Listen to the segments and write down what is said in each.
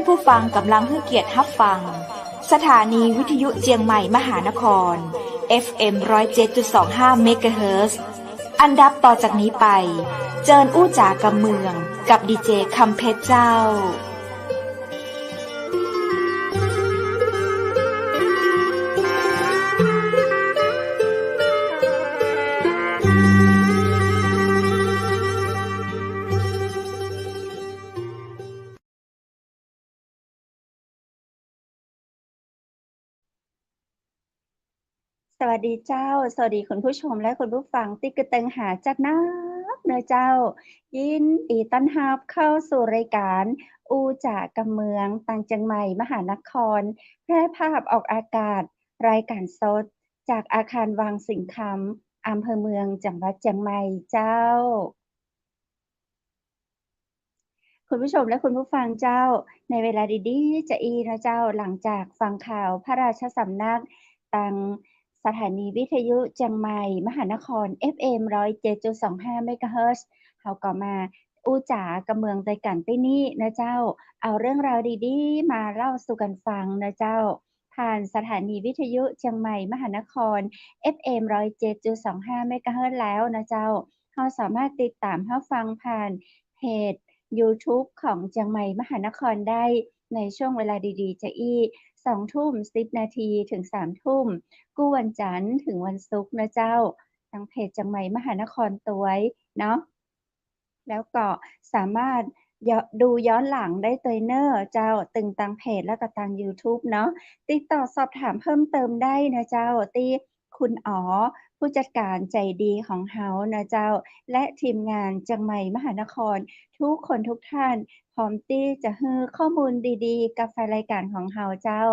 ผู้ฟังกำลังให้เกียรติรับฟังสถานีวิทยุเจียงใหม่มหานคร FM 107.25 เมกะเฮิรตซ์อันดับต่อจากนี้ไปเจิญอู้จ๋ากำเมืองกับดีเจคำเพชรเจ้าสวัสดีเจ้าสวัสดีคุณผู้ชมและคุณผู้ฟังที่กระเตึงหาจัดนักเนอะเจ้ายินดีต้อนรับเข้าสู่รายการอูจ่ากำเมืองตังเจียงใหม่มหานครแพร่ภาพออกอากาศรายการสดจากอาคารวังสิงห์คำอำเภอเมืองจังหวัดเจียงใหม่เจ้าคุณผู้ชมและคุณผู้ฟังเจ้าในเวลาดีๆจะอีนะเจ้าหลังจากฟังข่าวพระราชสำนักตังสถานีวิทยุเจียงใหม่มหานคร FM 107.25 เมกะเฮิรตซ์เฮาก็มาอู้จ๋ากำเมืองใจกันที่นี่นะเจ้าเอาเรื่องราวดีๆมาเล่าสู่กันฟังนะเจ้าผ่านสถานีวิทยุเชียงใหม่มหานคร FM 107.25 เมกะเฮิรตซ์แล้วนะเจ้าเฮาสามารถติดตามรับฟังผ่านเพจYouTube ของเจียงใหม่มหานครได้ในช่วงเวลาดีๆจะอี้2 ทุ่ม 10 นาทีถึง 3 ทุ่มกู้วันจันทร์ถึงวันศุกร์นะเจ้าทางเพจเจียงใหม่มหานครตัวยเนาะแล้วก็สามารถดูย้อนหลังได้ตัวยเน้อเจ้าตึงตังเพจแล้วก็ตัง YouTube เนาะติดต่อสอบถามเพิ่มเติมได้นะเจ้าที่คุณอ๋อผู้จัดการใจดีของเฮานะเจ้าและทีมงานเจียงใหม่มหานครทุกคนทุกท่านพร้อมที่จะให้ข้อมูลดีๆกับแฟนรายการของเฮาเจ้า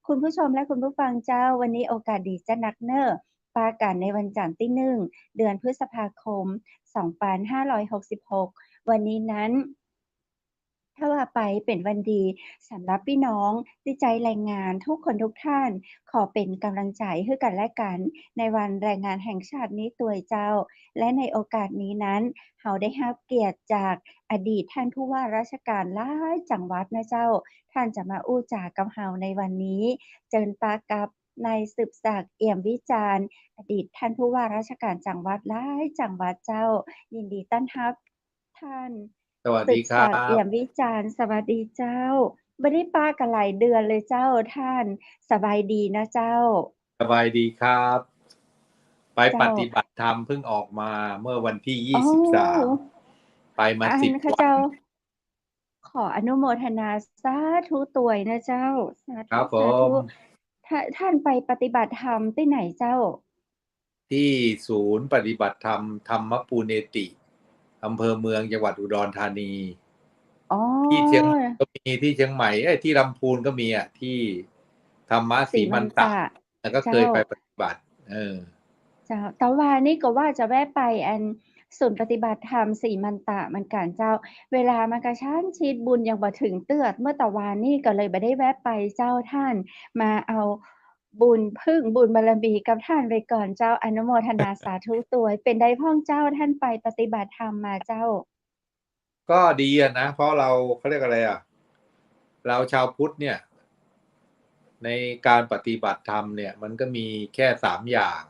คุณผู้ชมและคุณผู้ฟังเจ้าวันนี้โอกาสดีจะนักเน้อปากันในวันจันทร์ที่1เดือนพฤษภาคม2566วันนี้นั้นถ้าว่าไปเป็นวันดีสำหรับพี่น้องที่ใจแรงงานทุกคนทุกท่านขอเป็นกำลังใจให้กันและกันในวันแรงงานแห่งชาตินี้ตัวยเจ้าและในโอกาสนี้นั้นเฮาได้รับเกียรติจากอดีตท่านผู้ว่าราชการหลายจังหวัดนะเจ้าท่านจะมาอู้จากับเฮาในวันนี้เจิญปากับนายสืบศักดิ์เอี่ยมวิจารณ์อดีตท่านผู้ว่าราชการจังหวัดหลายจังหวัดเจ้ายินดีต้อนรับท่านสวัสสืดีครับศักดิ์เอี่ยบมวิจารณ์สวัสดีเจ้าบ่ได้ปากันหลายเดือนเลยเจ้าท่านสบายดีนะเจ้าสบายดีครับ ไปปเจ้าฏิบัติธรรมเพิ่งออกมาเมื่อวันที่อ๋อ23ไปมา10ข้าวันเจ้าขออนุโมทนาสาธุตัวยนะเจ้าสาธุครับผสาธุมท่านไปปฏิบัติธรรมที่ไหนเจ้าที่ศูนย์ปฏิบัติธรรมธรรมปูเนติอำเภอเมืองจังหวัดอุดรธานีอ๋อที่เชียงใหม่ก็มีที่เชียงใหม่ที่ลำพูนก็มีที่ธรรมะศรีสีมันตะมันตะแล้วก็เคเจ้ายไปปฏิบัติเจ้าแต่ว่านี่ก็ว่าจะแวะไปศูนย์ปฏิบัติธรรมศรีมันตะเหมือนกันเจ้าเวลามันกระชั้นชิดบุญยังบ่ถึงเตือดเมื่อตะวานนี่ก็เลยบ่ได้แวะไปเจ้าท่านมาเอาบุญพึ่งบุญบารมีกับท่านไว้ก่อนเจ้าอนุโมทนาสาธุตัวยเป็นได้พ้องเจ้าท่านไปปฏิบัติธรรมมาเจ้าก็ดีนะเพราะเขาเรียกอะไรเราชาวพุทธเนี่ยในการปฏิบัติธรรมเนี่ยมันก็มีแค่3อย่าง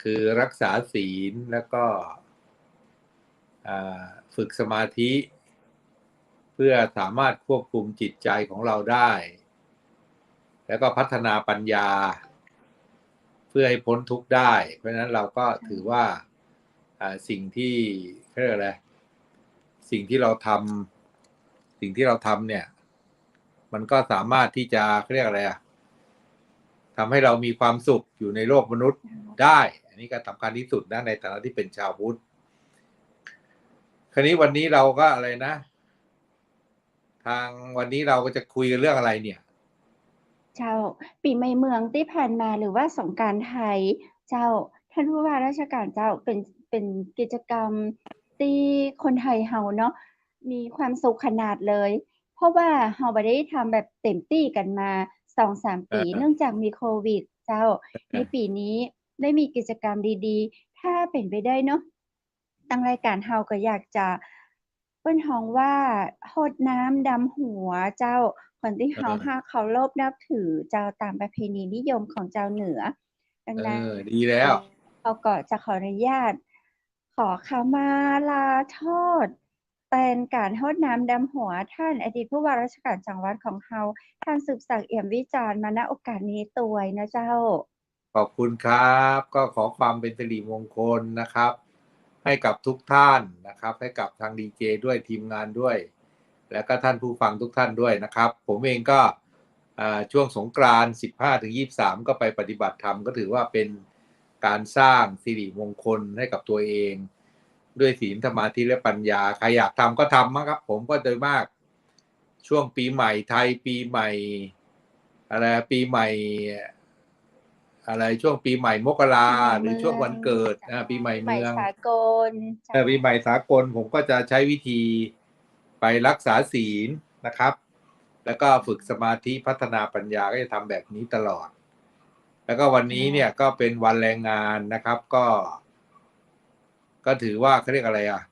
คือรักษาศีลแล้วก็ฝึกสมาธิเพื่อสามารถควบคุมจิตใจของเราได้แล้วก็พัฒนาปัญญาเพื่อให้พ้นทุกข์ได้เพราะฉะนั้นเราก็ถือว่าสิ่งที่เรียกอะไรสิ่งที่เราทำเนี่ยมันก็สามารถที่จะเรียกอะไรทำให้เรามีความสุขอยู่ในโลกมนุษย์ได้อันนี้ก็สำคัญที่สุดนะในฐานะที่เป็นชาวพุทธคราวนี้วันนี้เราก็อะไรนะทางวันนี้เราก็จะคุยกันเรื่องอะไรเนี่ยเจ้าปีใหม่เมืองที่ผ่านมาหรือว่าสงกรานต์ไทยเจ้าท่านผู้ว่าราชการเจ้าเป็นกิจกรรมที่คนไทยเฮาเนาะมีความสุขขนาดเลยเพราะว่าเฮาบ่ได้ทำแบบเต็มที่กันมา 2-3 ปีเนื่องจากมีโควิดเจ้าในปีนี้ได้มีกิจกรรมดีๆถ้าเป็นไปได้เนาะทางรายการเฮาก็อยากจะ ปิ้นฮ้องว่าโฮดน้ำดำหัวเจ้าคนที่เฮาฮักเคารพนับถือเจ้าตามประเพณีนิยมของเจ้าเหนือ ดังนั้น ดีแล้ว เราก็จะขออนุญาต ขอขมาลาโทษ เป็นการโทษน้ำดำหัวท่านอดีตผู้ว่าราชการจังหวัดของเฮาท่านสืบศักดิ์เอี่ยมวิจารณ์มาณโอกาสนี้ตวยนะเจ้า ขอบคุณครับ ก็ขอความเป็นสิริมงคลนะครับ ให้กับทุกท่านนะครับ ให้กับทางดีเจด้วยทีมงานด้วย แล้วก็ท่านผู้ฟังทุกท่านด้วยนะครับ ผมเองก็ช่วงสงกรานต์ 15-23 ก็ไปปฏิบัติธรรมก็ถือว่าเป็นการสร้างสิริมงคลให้กับตัวเอง ด้วยศีลสมาธิและปัญญาใครอยากทำก็ทำนะครับผมก็โดยมากช่วงปีใหม่ไทยปีใหม่อะไรปีใหม่อะไรช่วงปีใหม่มกราหรือช่วงวันเกิดปีใหม่เมือง สากล ปีใหม่สากลผมก็จะใช้วิธีไปรักษาศีลนะครับ แล้วก็ฝึกสมาธิพัฒนาปัญญาก็จะทำแบบนี้ตลอด แล้วก็วันนี้เนี่ยก็เป็นวันแรงงานนะครับ ก็ถือว่าเขาเรียกอะไรอ่ะ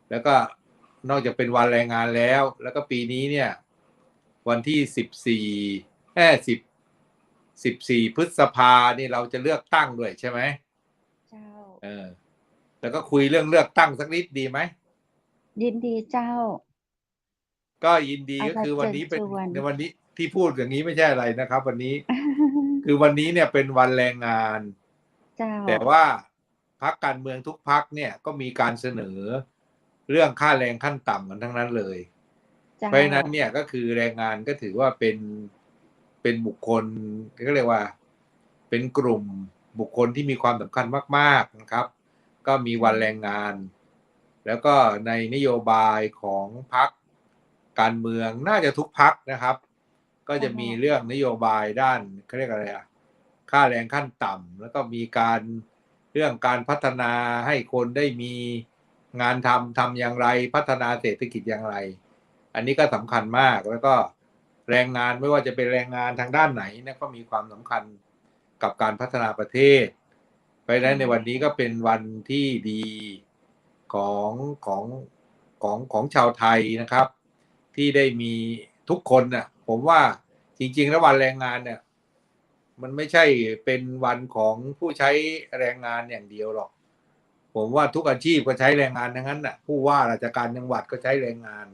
แล้วก็นอกจากเป็นวันแรงงานแล้วก็ปีนี้เนี่ยวันที่14พฤษภานี่เราจะเลือกตั้งด้วยใช่ไหมเจ้าแล้วก็คุยเรื่องเลือกตั้งสักนิดดีไหมยินดีเจ้าก็ยินดีก็คือวันนี้เป็นในวันนี้ที่พูดอย่างนี้ไม่ใช่อะไรนะครับ วันนี้ คือวันนี้เนี่ยเป็นวันแรงงานแต่ว่าพรรคการเมืองทุกพรรคเนี่ยก็มีการเสนอเรื่องค่าแรงขั้นต่ำกันทั้งนั้นเลยเพราะฉะนั้นเนี่ยก็คือแรงงานก็ถือว่าเป็นบุคคลก็เรียกว่าเป็นกลุ่มบุคคลที่มีความสำคัญมากๆนะครับก็มีวันแรงงานแล้วก็ในนโยบายของพรรคการเมืองน่าจะทุกพรรคนะครับก็จะมีเรื่องนโยบายด้านเขาเรียกอะไรค่าแรงขั้นต่ำแล้วก็มีการเรื่องการพัฒนาให้คนได้มีงานทำอย่างไรพัฒนาเศรษฐกิจอย่างไรอันนี้ก็สำคัญมากแล้วก็แรงงานไม่ว่าจะเป็นแรงงานทางด้านไหนนะก็มีความสำคัญกับการพัฒนาประเทศเพราะฉะนั้นในวันนี้ก็เป็นวันที่ดีของชาวไทยนะครับที่ได้มีทุกคนน่ะผมว่าจริงๆแล้ววันแรงงานเนี่ยมันไม่ใช่เป็นวันของผู้ใช้แรงงานอย่างเดียวหรอกผมว่าทุกอาชีพก็ใช้แรงงานทั้งนั้นน่ะผู้ว่าราชการจังหวัดก็ใช้แรงงาน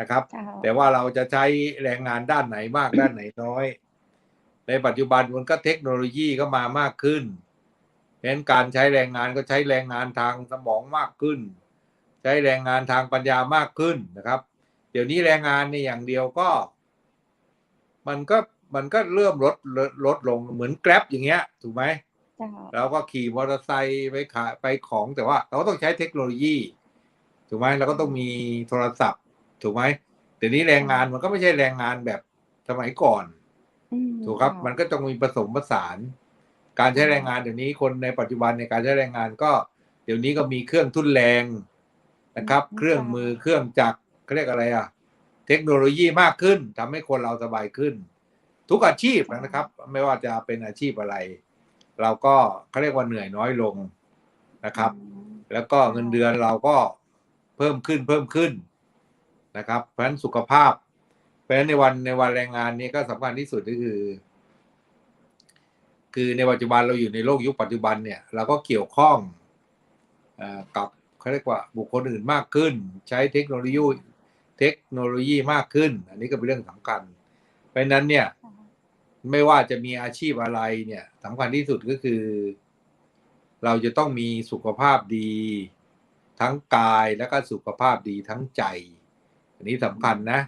นะครับแต่ว่าเราจะใช้แรงงานด้านไหนมากด้านไหนน้อยในปัจจุบันมันก็เทคโนโลยีก็มามากขึ้นเพราะฉะนั้นการใช้แรงงานก็ใช้แรงงานทางสมองมากขึ้นใช้แรงงานทางปัญญามากขึ้นนะครับเดี๋ยวนี้แรงงานเนี่ยอย่างเดียวก็มันก็เริ่มลดลงเหมือน Grab อย่างเงี้ยถูกไหมเราก็ขี่มอเตอร์ไซค์ไปของแต่ว่าเราก็ต้องใช้เทคโนโลยีถูกไหมเราก็ต้องมีโทรศัพท์ถูกไหมเดี๋ยวนี้แรงงานมันก็ไม่ใช่แรงงานแบบสมัยก่อนถูกครับมันก็ต้องมีผสมผสานการใช้แรงงานเดี๋ยวนี้คนในปัจจุบันในการใช้แรงงานก็เดี๋ยวนี้ก็มีเครื่องทุ่นแรงนะครับเครื่องมือเครื่องจักรเขาเรียกอะไรเทคโนโลยีมากขึ้นทำให้คนเราสบายขึ้นทุกอาชีพนะครับไม่ว่าจะเป็นอาชีพอะไรเราก็เขาเรียกว่าเหนื่อยน้อยลงนะครับแล้วก็เงินเดือนเราก็เพิ่มขึ้นนะครับเพราะฉะนั้นสุขภาพเพราะฉะนั้นในวันแรงงานนี้ก็สำคัญที่สุดก็คือในปัจจุบันเราอยู่ในโลกยุคปัจจุบันเนี่ยเราก็เกี่ยวข้องกับเขาเรียกว่าบุคคลอื่นมากขึ้นใช้เทคโนโลยีมากขึ้นอันนี้ก็เป็นเรื่องสำคัญเพราะฉะนั้นเนี่ยไม่ว่าจะมีอาชีพอะไรเนี่ยสำคัญที่สุดก็คือเราจะต้องมีสุขภาพดีทั้งกายแล้วก็สุขภาพดีทั้งใจอันนี้สำคัญนะ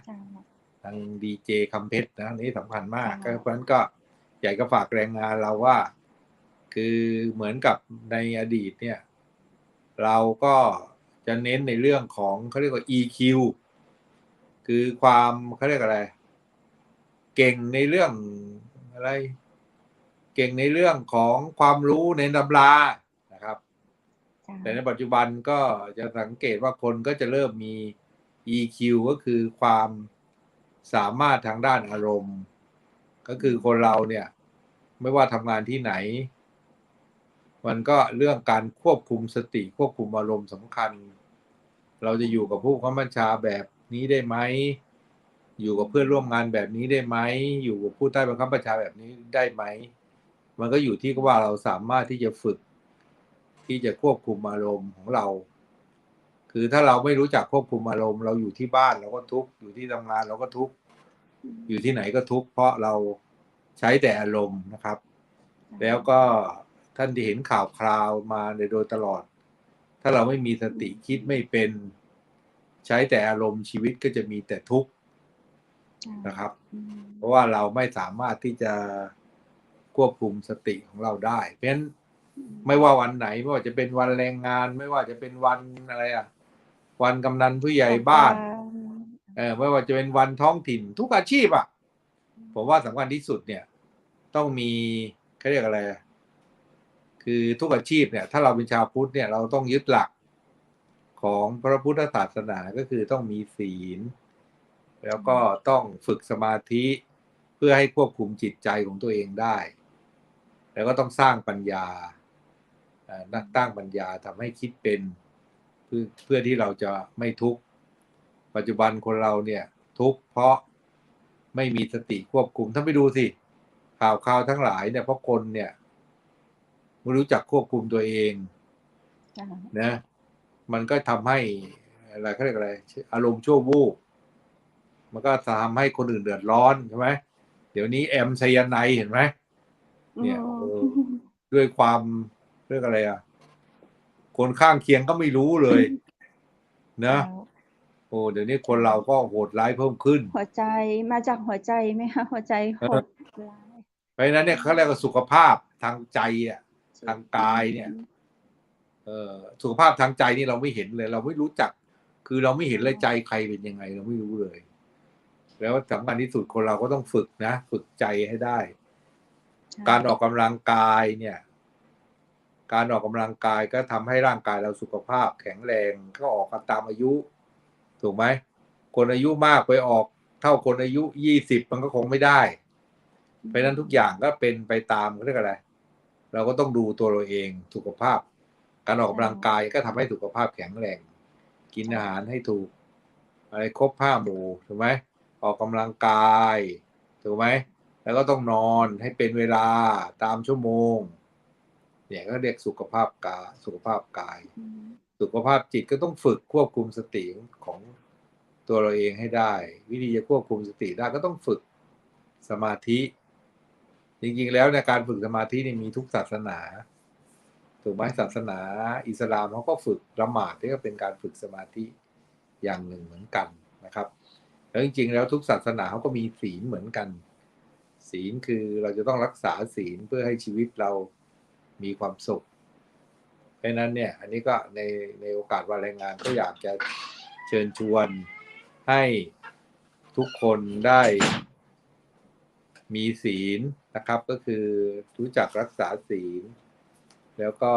ทางดีเจคำเพชรนะอันนี้สำคัญมากเพราะฉะนั้นก็อยากจะฝากแรงงานเราว่าคือเหมือนกับในอดีตเนี่ยเราก็จะเน้นในเรื่องของเขาเรียกว่า EQ คือความเขาเรียกอะไรเก่งในเรื่องอะไรเก่งในเรื่องของความรู้ในตำรานะครับแต่ในปัจจุบันก็จะสังเกตว่าคนก็จะเริ่มมี EQ ก็คือความสามารถทางด้านอารมณ์ก็คือคนเราเนี่ยไม่ว่าทำงานที่ไหนมันก็เรื่องการควบคุมสติควบคุมอารมณ์สำคัญ เราจะอยู่กับผู้บังคับบัญชาแบบนี้ได้ไหมอยู่กับเพื่อนร่วมงานแบบนี้ได้ไหมอยู่กับผู้ใต้บังคับบัญชาแบบนี้ได้ไหมมันก็อยู่ที่ว่าเราสามารถที่จะฝึกที่จะควบคุมอารมณ์ของเราคือถ้าเราไม่รู้จักควบคุมอารมณ์เราอยู่ที่บ้านเราก็ทุกข์อยู่ที่ทำงานเราก็ทุกข์อยู่ที่ไหนก็ทุกข์เพราะเราใช้แต่อารมณ์นะครับแล้วก็ท่านที่เห็นข่าวคราวมาโดยตลอดถ้าเราไม่มีสติคิดไม่เป็นใช้แต่อารมณ์ชีวิตก็จะมีแต่ทุกข์นะครับเพราะว่าเราไม่สามารถที่จะควบคุมสติของเราได้เพราะฉะนั้นไม่ว่าวันไหนไม่ว่าจะเป็นวันแรงงานไม่ว่าจะเป็นวันอะไรวันกำนันผู้ใหญ่บ้านไม่ว่าจะเป็นวันท้องถิ่นทุกอาชีพผมว่าสำคัญที่สุดเนี่ยต้องมีเขาเรียกอะไรคือทุกอาชีพเนี่ยถ้าเราเป็นชาวพุทธเนี่ยเราต้องยึดหลักของพระพุทธศาสนาก็คือต้องมีศีลแล้วก็ต้องฝึกสมาธิเพื่อให้ควบคุมจิตใจของตัวเองได้แล้วก็ต้องสร้างปัญญานักตั้งปัญญาทำให้คิดเป็นเพื่อที่เราจะไม่ทุกข์ปัจจุบันคนเราเนี่ยทุกข์เพราะไม่มีสติควบคุมท่านไปดูสิข่าวทั้งหลายเนี่ยเพราะคนเนี่ยไม่รู้จักควบคุมตัวเองนะมันก็ทำให้อะไรเขาเรียกอะไรอารมณ์ชั่ววูบมันก็ทำให้คนอื่นเดือดร้อนใช่ไหมเดี๋ยวนี้แอมไซยาไนด์เห็นไหมเนี่ยด้วยความเรียกอะไรคนข้างเคียงก็ไม่รู้เลยนะโอ้เดี๋ยวนี้คนเราก็โหดร้ายเพิ่มขึ้นหัวใจมาจากหัวใจไหมคะหัวใจโหดร้ายเพราะฉะนั้นเนี่ยเขาเรียกว่าสุขภาพทางใจทางกายเนี่ยสุขภาพทางใจนี่เราไม่เห็นเลยเราไม่รู้จักคือเราไม่เห็นเลยใจใครเป็นยังไงเราไม่รู้เลยแล้วสำคัญที่สุดคนเราก็ต้องฝึกนะฝึกใจให้ได้การออกกำลังกายเนี่ยการออกกำลังกายก็ทำให้ร่างกายเราสุขภาพแข็งแรงก็ออกกันตามอายุถูกไหมคนอายุมากไปออกเท่าคนอายุ20มันก็คงไม่ได้เพราะฉะนั้นทุกอย่างก็เป็นไปตามเรียกอะไรเราก็ต้องดูตัวเราเองสุขภาพการออกกำลังกายก็ทำให้สุขภาพแข็งแรงกินอาหารให้ถูกอะไรครบ5 หมู่ถูกไหมออกกำลังกายถูกไหมแล้วก็ต้องนอนให้เป็นเวลาตามชั่วโมงเนี่ยก็เรียกสุขภาพกายสุขภาพจิตก็ต้องฝึกควบคุมสติของตัวเราเองให้ได้วิธีจะควบคุมสติได้ก็ต้องฝึกสมาธิจริงๆแล้วในการฝึกสมาธินี่มีทุกศาสนาถูกไหมศาสนาอิสลามเขาก็ฝึกละหมาดที่ก็เป็นการฝึกสมาธิอย่างหนึ่งเหมือนกันนะครับแล้วจริงๆแล้วทุกศาสนาเขาก็มีศีลเหมือนกันศีลคือเราจะต้องรักษาศีลเพื่อให้ชีวิตเรามีความสุขเพราะนั้นเนี่ยอันนี้ก็ในโอกาสวันแรงงานก็อยากจะเชิญชวนให้ทุกคนได้มีศีลนะครับก็คือรู้จักรักษาศีลแล้วก็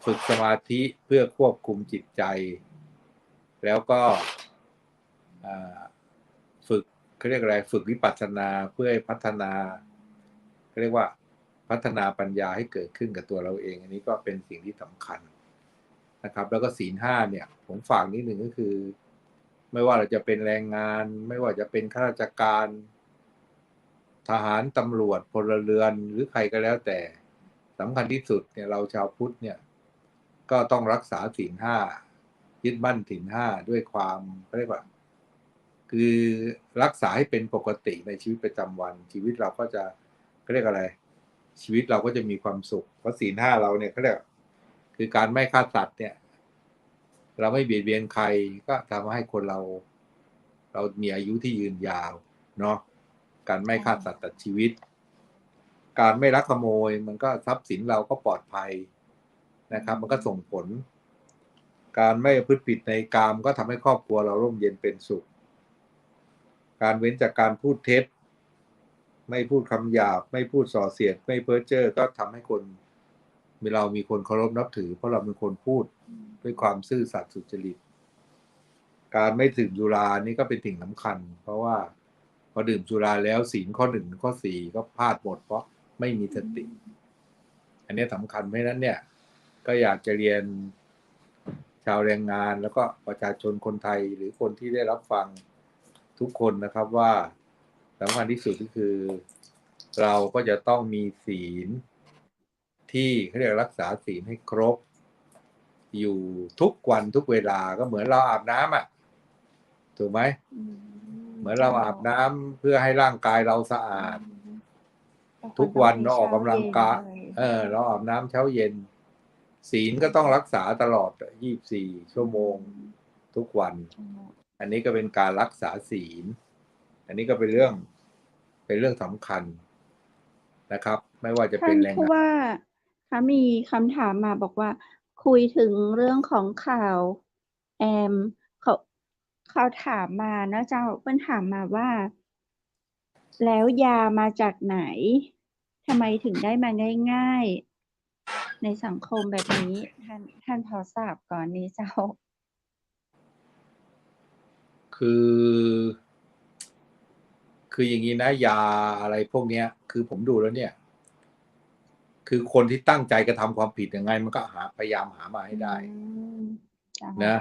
ฝึกสมาธิเพื่อควบคุมจิตใจแล้วก็ฝึกเขาเรียกอะไรฝึกวิปัสสนาเพื่อให้พัฒนาเขาเรียกว่าพัฒนาปัญญาให้เกิดขึ้นกับตัวเราเองอันนี้ก็เป็นสิ่งที่สำคัญนะครับแล้วก็ศีล 5เนี่ยผมฝากนิดหนึ่งก็คือไม่ว่าเราจะเป็นแรงงานไม่ว่าจะเป็นข้าราชการทหารตำรวจพลเรือนหรือใครก็แล้วแต่สำคัญที่สุดเนี่ยเราชาวพุทธเนี่ยก็ต้องรักษาศีล 5ยึดมั่นศีล 5ด้วยความเรียกว่าคือรักษาให้เป็นปกติในชีวิตประจำวันชีวิตเราก็จะเรียกอะไรชีวิตเราก็จะมีความสุขเพราะศีล 5เราเนี่ยเขาเรียกคือการไม่ฆ่าสัตว์เนี่ยเราไม่เบียดเบียนใครก็ทำให้คนเรามีอายุที่ยืนยาวเนาะการไม่ฆ่าสัตว์ตัดชีวิตการไม่ลักขโมยมันก็ทรัพย์สินเราก็ปลอดภัยนะครับมันก็ส่งผลการไม่ประพฤติผิดในกามก็ทำให้ครอบครัวเราร่มเย็นเป็นสุขการเว้นจากการพูดเท็จไม่พูดคำหยาบไม่พูดส่อเสียดไม่เพ้อเจ้อก็ทำให้คนเรามีคนเคารพนับถือเพราะเราเป็นคนพูดด้วยความซื่อสัตย์สุจริตการไม่ดื่มสุรานี่ก็เป็นสิ่งสำคัญเพราะว่าพอดื่มสุราแล้วศีลข้อ 1ข้อ 4ก็พลาดหมดเพราะไม่มีสติอันนี้สำคัญเพราะนั้นเนี่ยก็อยากจะเรียนช าวแรงงานแล้วก็ประชาชนคนไทยหรือคนที่ได้รับฟังทุกคนนะครับว่าสำคัญที่สุดก็คือเราก็จะต้องมีศีลที่เขาเรียกรักษาศีลให้ครบอยู่ทุกวันทุกเวลาก็เหมือนเราอาบน้ำอ่ะถูกไหมเหมือนเราอาบน้ำเพื่อให้ร่างกายเราสะอาดทุกวันเราออกกำลังกายเราอาบน้ำเช้าเย็นศีลก็ต้องรักษาตลอด24 ชั่วโมงทุกวันอันนี้ก็เป็นการรักษาศีลอันนี้ก็เป็นเรื่องสำคัญนะครับไม่ว่าจะเป็นแรงงานท่านผู้ว่าคะมีคำถามมาบอกว่าคุยถึงเรื่องของข่าวแอมเขาถามมานะเจ้าเพิ่นถามมาว่า แล้วยามาจากไหนทำไมถึงได้มาง่ายๆในสังคมแบบนี้ท่านพอทราบก่อนนี้เจ้าคืออย่างนี้นะยาอะไรพวกเนี้ยคือผมดูแล้วเนี่ยคือคนที่ตั้งใจกระทำความผิดยังไงมันก็พยายามหามาให้ได้นะ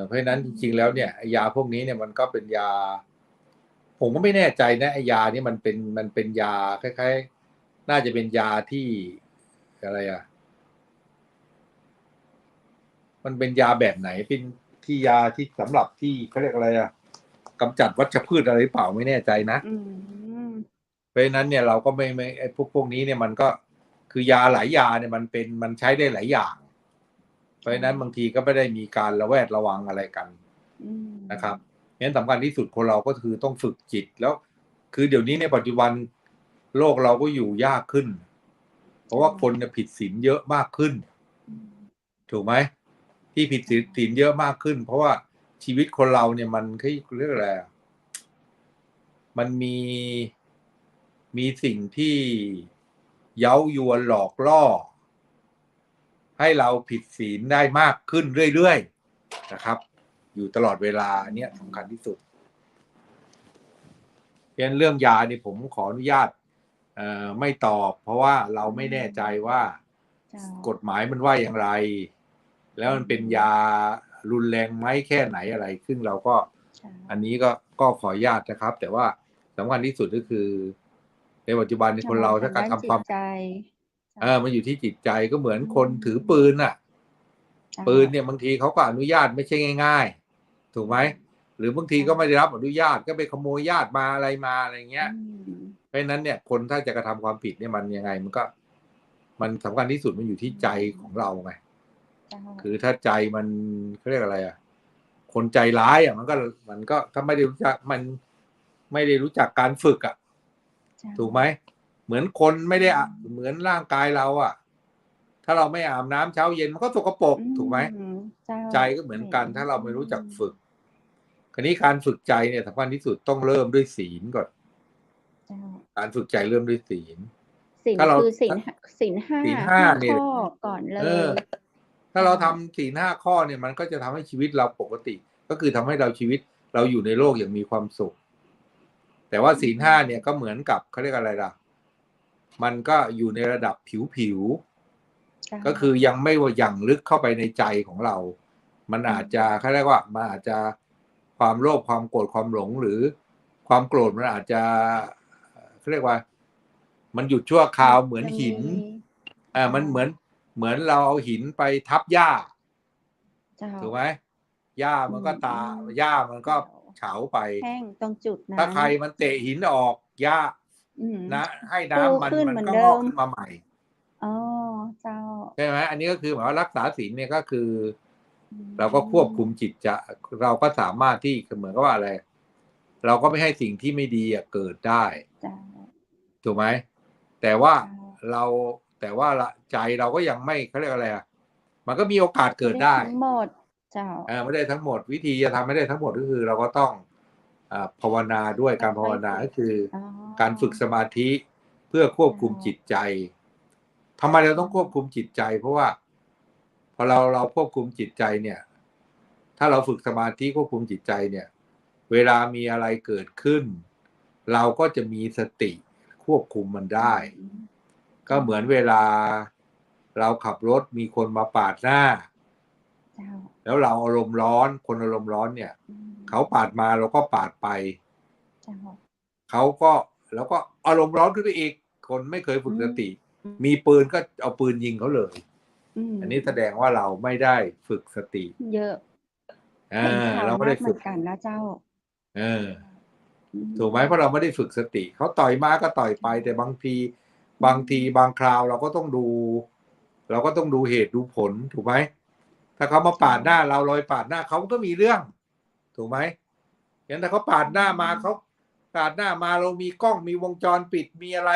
เพราะฉะนั้นจริงๆแล้วเนี่ยยาพวกนี้เนี่ยมันก็เป็นยาผมก็ไม่แน่ใจนะไอ้ยานี่มันเป็นยาคล้ายๆน่าจะเป็นยาที่อะไรอ่ะมันเป็นยาแบบไหนเป็นที่ยาที่สำหรับที่เขาเรียกอะไรอ่ะกำจัดวัชพืชอะไรหรือเปล่าไม่แน่ใจนะเพราะฉะนั้นเนี่ยเราก็ไม่ไอ้พวกนี้เนี่ยมันก็คือยาหลายยาเนี่ยมันใช้ได้หลายอย่างเพราะฉะนั้นบางทีก็ไม่ได้มีการระแวดระวังอะไรกันนะครับงั้นสำคัญที่สุดคนเราก็คือต้องฝึกจิตแล้วคือเดี๋ยวนี้ในปัจจุบันโลกเราก็อยู่ยากขึ้นเพราะว่าคนเนี่ยผิดศีลเยอะมากขึ้นถูกไหมที่ผิดศีลเยอะมากขึ้นเพราะว่าชีวิตคนเราเนี่ยมันเรียกอะไรมันมีสิ่งที่เย้ายวนหลอกล่อให้เราผิดศีลได้มากขึ้นเรื่อยๆนะครับอยู่ตลอดเวลาเนี่ยสำคัญที่สุดเรื่องยานี่ผมขออนุญาตไม่ตอบเพราะว่าเราไม่แน่ใจว่ากฎหมายมันว่าอย่างไรแล้วมันเป็นยารุนแรงไหมแค่ไหนอะไรซึ่งเราก็อันนี้ก็ขออนุญาตนะครับแต่ว่าสำคัญที่สุดก็คือในปัจจุบันในคนเราถ้าการทำความมันอยู่ที่จิตใจก็เหมือนคนถือปืนน่ะปืนเนี่ยบางทีเขาก็อนุญาตไม่ใช่ง่ายๆถูกไหมหรือบางทีก็ไม่ได้รับอนุญาตก็ไปขโมยญาติมาอะไรเงี้ยเพราะฉะนั้นเนี่ยคนถ้าจะกระทำความผิดเนี่ยมันยังไงมันสำคัญที่สุดมันอยู่ที่ใจของเราไงคือถ้าใจมันเขาเรียกอะไรอ่ะคนใจร้ายอ่ะมันก็ถ้าไม่ได้รู้จักมันไม่ได้รู้จักการฝึกอ่ะถูกไหมเหมือนคนไม่ได้เหมือนร่างกายเราอ่ะถ้าเราไม่อาบน้ำเช้าเย็นมันก็สกปรกถูกไหมใจก็เหมือนกันถ้าเราไม่รู้จักฝึกคราวนี้การฝึกใจเนี่ยสำคัญที่สุดต้องเริ่มด้วยศีลก่อนการฝึกใจเริ่มด้วยศีลคือศีลห้าข้อก่อนเลยถ้าเราทำศีล5 ข้อเนี่ยมันก็จะทำให้ชีวิตเราปกติก็คือทำให้ชีวิตเราอยู่ในโลกอย่างมีความสุขแต่ว่าศีล5เนี่ยก็เหมือนกับเขาเรียกอะไรล่ะมันก็อยู่ในระดับผิวก็คือยังไม่ว่าอย่างลึกเข้าไปในใจของเรามันอาจจะเขาเรียกว่ามันอาจจะความโลภความโกรธความหลงหรือความโกรธมันอาจจะเขาเรียกว่ามันหยุดชั่วคราวเหมือนหินมันเหมือนเราเอาหินไปทับหญ้าถูกไหมหญ้ามันก็หญ้ามันก็เฉาไปแห้งตรงจุดนั้นถ้าใครมันเตะหินออกหญ้านะให้น้ำมันก็งอกขึ้นมาใหม่เจ้าใช่ไหมอันนี้ก็คือหมายว่ารักษาศีลเนี่ยก็คือเราก็ควบคุมจิตจะเราก็สามารถที่เหมือนกับว่าอะไรเราก็ไม่ให้สิ่งที่ไม่ดีเกิดได้ถูกไหมแต่ว่าใจเราก็ยังไม่เขาเรียกอะไรมันก็มีโอกาสเกิดได้ทั้งหมดเจ้าไม่ได้ทั้งหมดวิธีจะทำไม่ได้ทั้งหมดก็คือเราก็ต้องภาวนาด้วยการภาวนาก็คือการฝึกสมาธิเพื่อควบคุมจิตใจทำไมเราต้องควบคุมจิตใจเพราะว่าพอเราควบคุมจิตใจเนี่ยถ้าเราฝึกสมาธิควบคุมจิตใจเนี่ยเวลามีอะไรเกิดขึ้นเราก็จะมีสติควบคุมมันได้ก็เหมือนเวลาเราขับรถมีคนมาปาดหน้า เจ้า แล้วเราอารมณ์ร้อนคนอารมณ์ร้อนเนี่ย อืม เขาปาดมาเราก็ปาดไป เจ้า เขาก็แล้วก็อารมณ์ร้อนขึ้นไปอีก คนไม่เคยฝึกสติ อืม มีปืนก็เอาปืนยิงเขาเลย อืม อันนี้แสดงว่าเราไม่ได้ฝึกสติ เยอะ เห็นข่าว เราไม่ มา ได้ กเห ฝึ มื ก อนกันนะเจ้า อืม อืม ถูกไหมเพราะเราไม่ได้ฝึกสติเขาต่อยมาก็ต่อยไป แต่บางทีบางคราวเราก็ต้องดู เราก็ต้องดูเหตุดูผลถูกไหมถ้าเขามาปาดหน้าเราลอยปาดหน้าเขาก็มีเรื่อง ถูกไหมอย่างถ้าเขาปาดหน้ามาเขาปาดหน้ามาเรามีกล้องมีวงจรปิดมีอะไร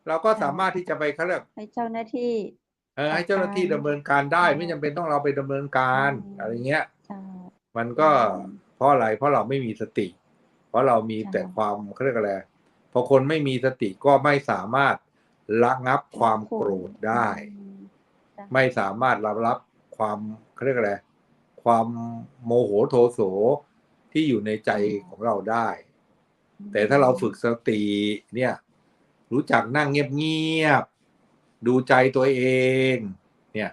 เราก็สามารถที่จะไปเขาเรียก ให้เจ้าหน้าที่ ให้เจ้าหน้าที่ดำเนินการได้ ไม่จำเป็นต้องเราไปดำเนินการ อืม อะไรเงี้ย เจ้า มันก็เพราะอะไรเพราะเราไม่มีสติ เพราะเรามี ใช่ แต่ความเขาเรียกอะไรพอคนไม่มีสติก็ไม่สามารถระงับความโกรธได้ อืมเจ้า ไม่สามารถรับความเขาเรียกอะไรความโมโหโทโสที่อยู่ในใจของเราได้ แต่ถ้าเราฝึกสติเนี่ยรู้จักนั่งเงียบๆดูใจตัวเองเนี่ย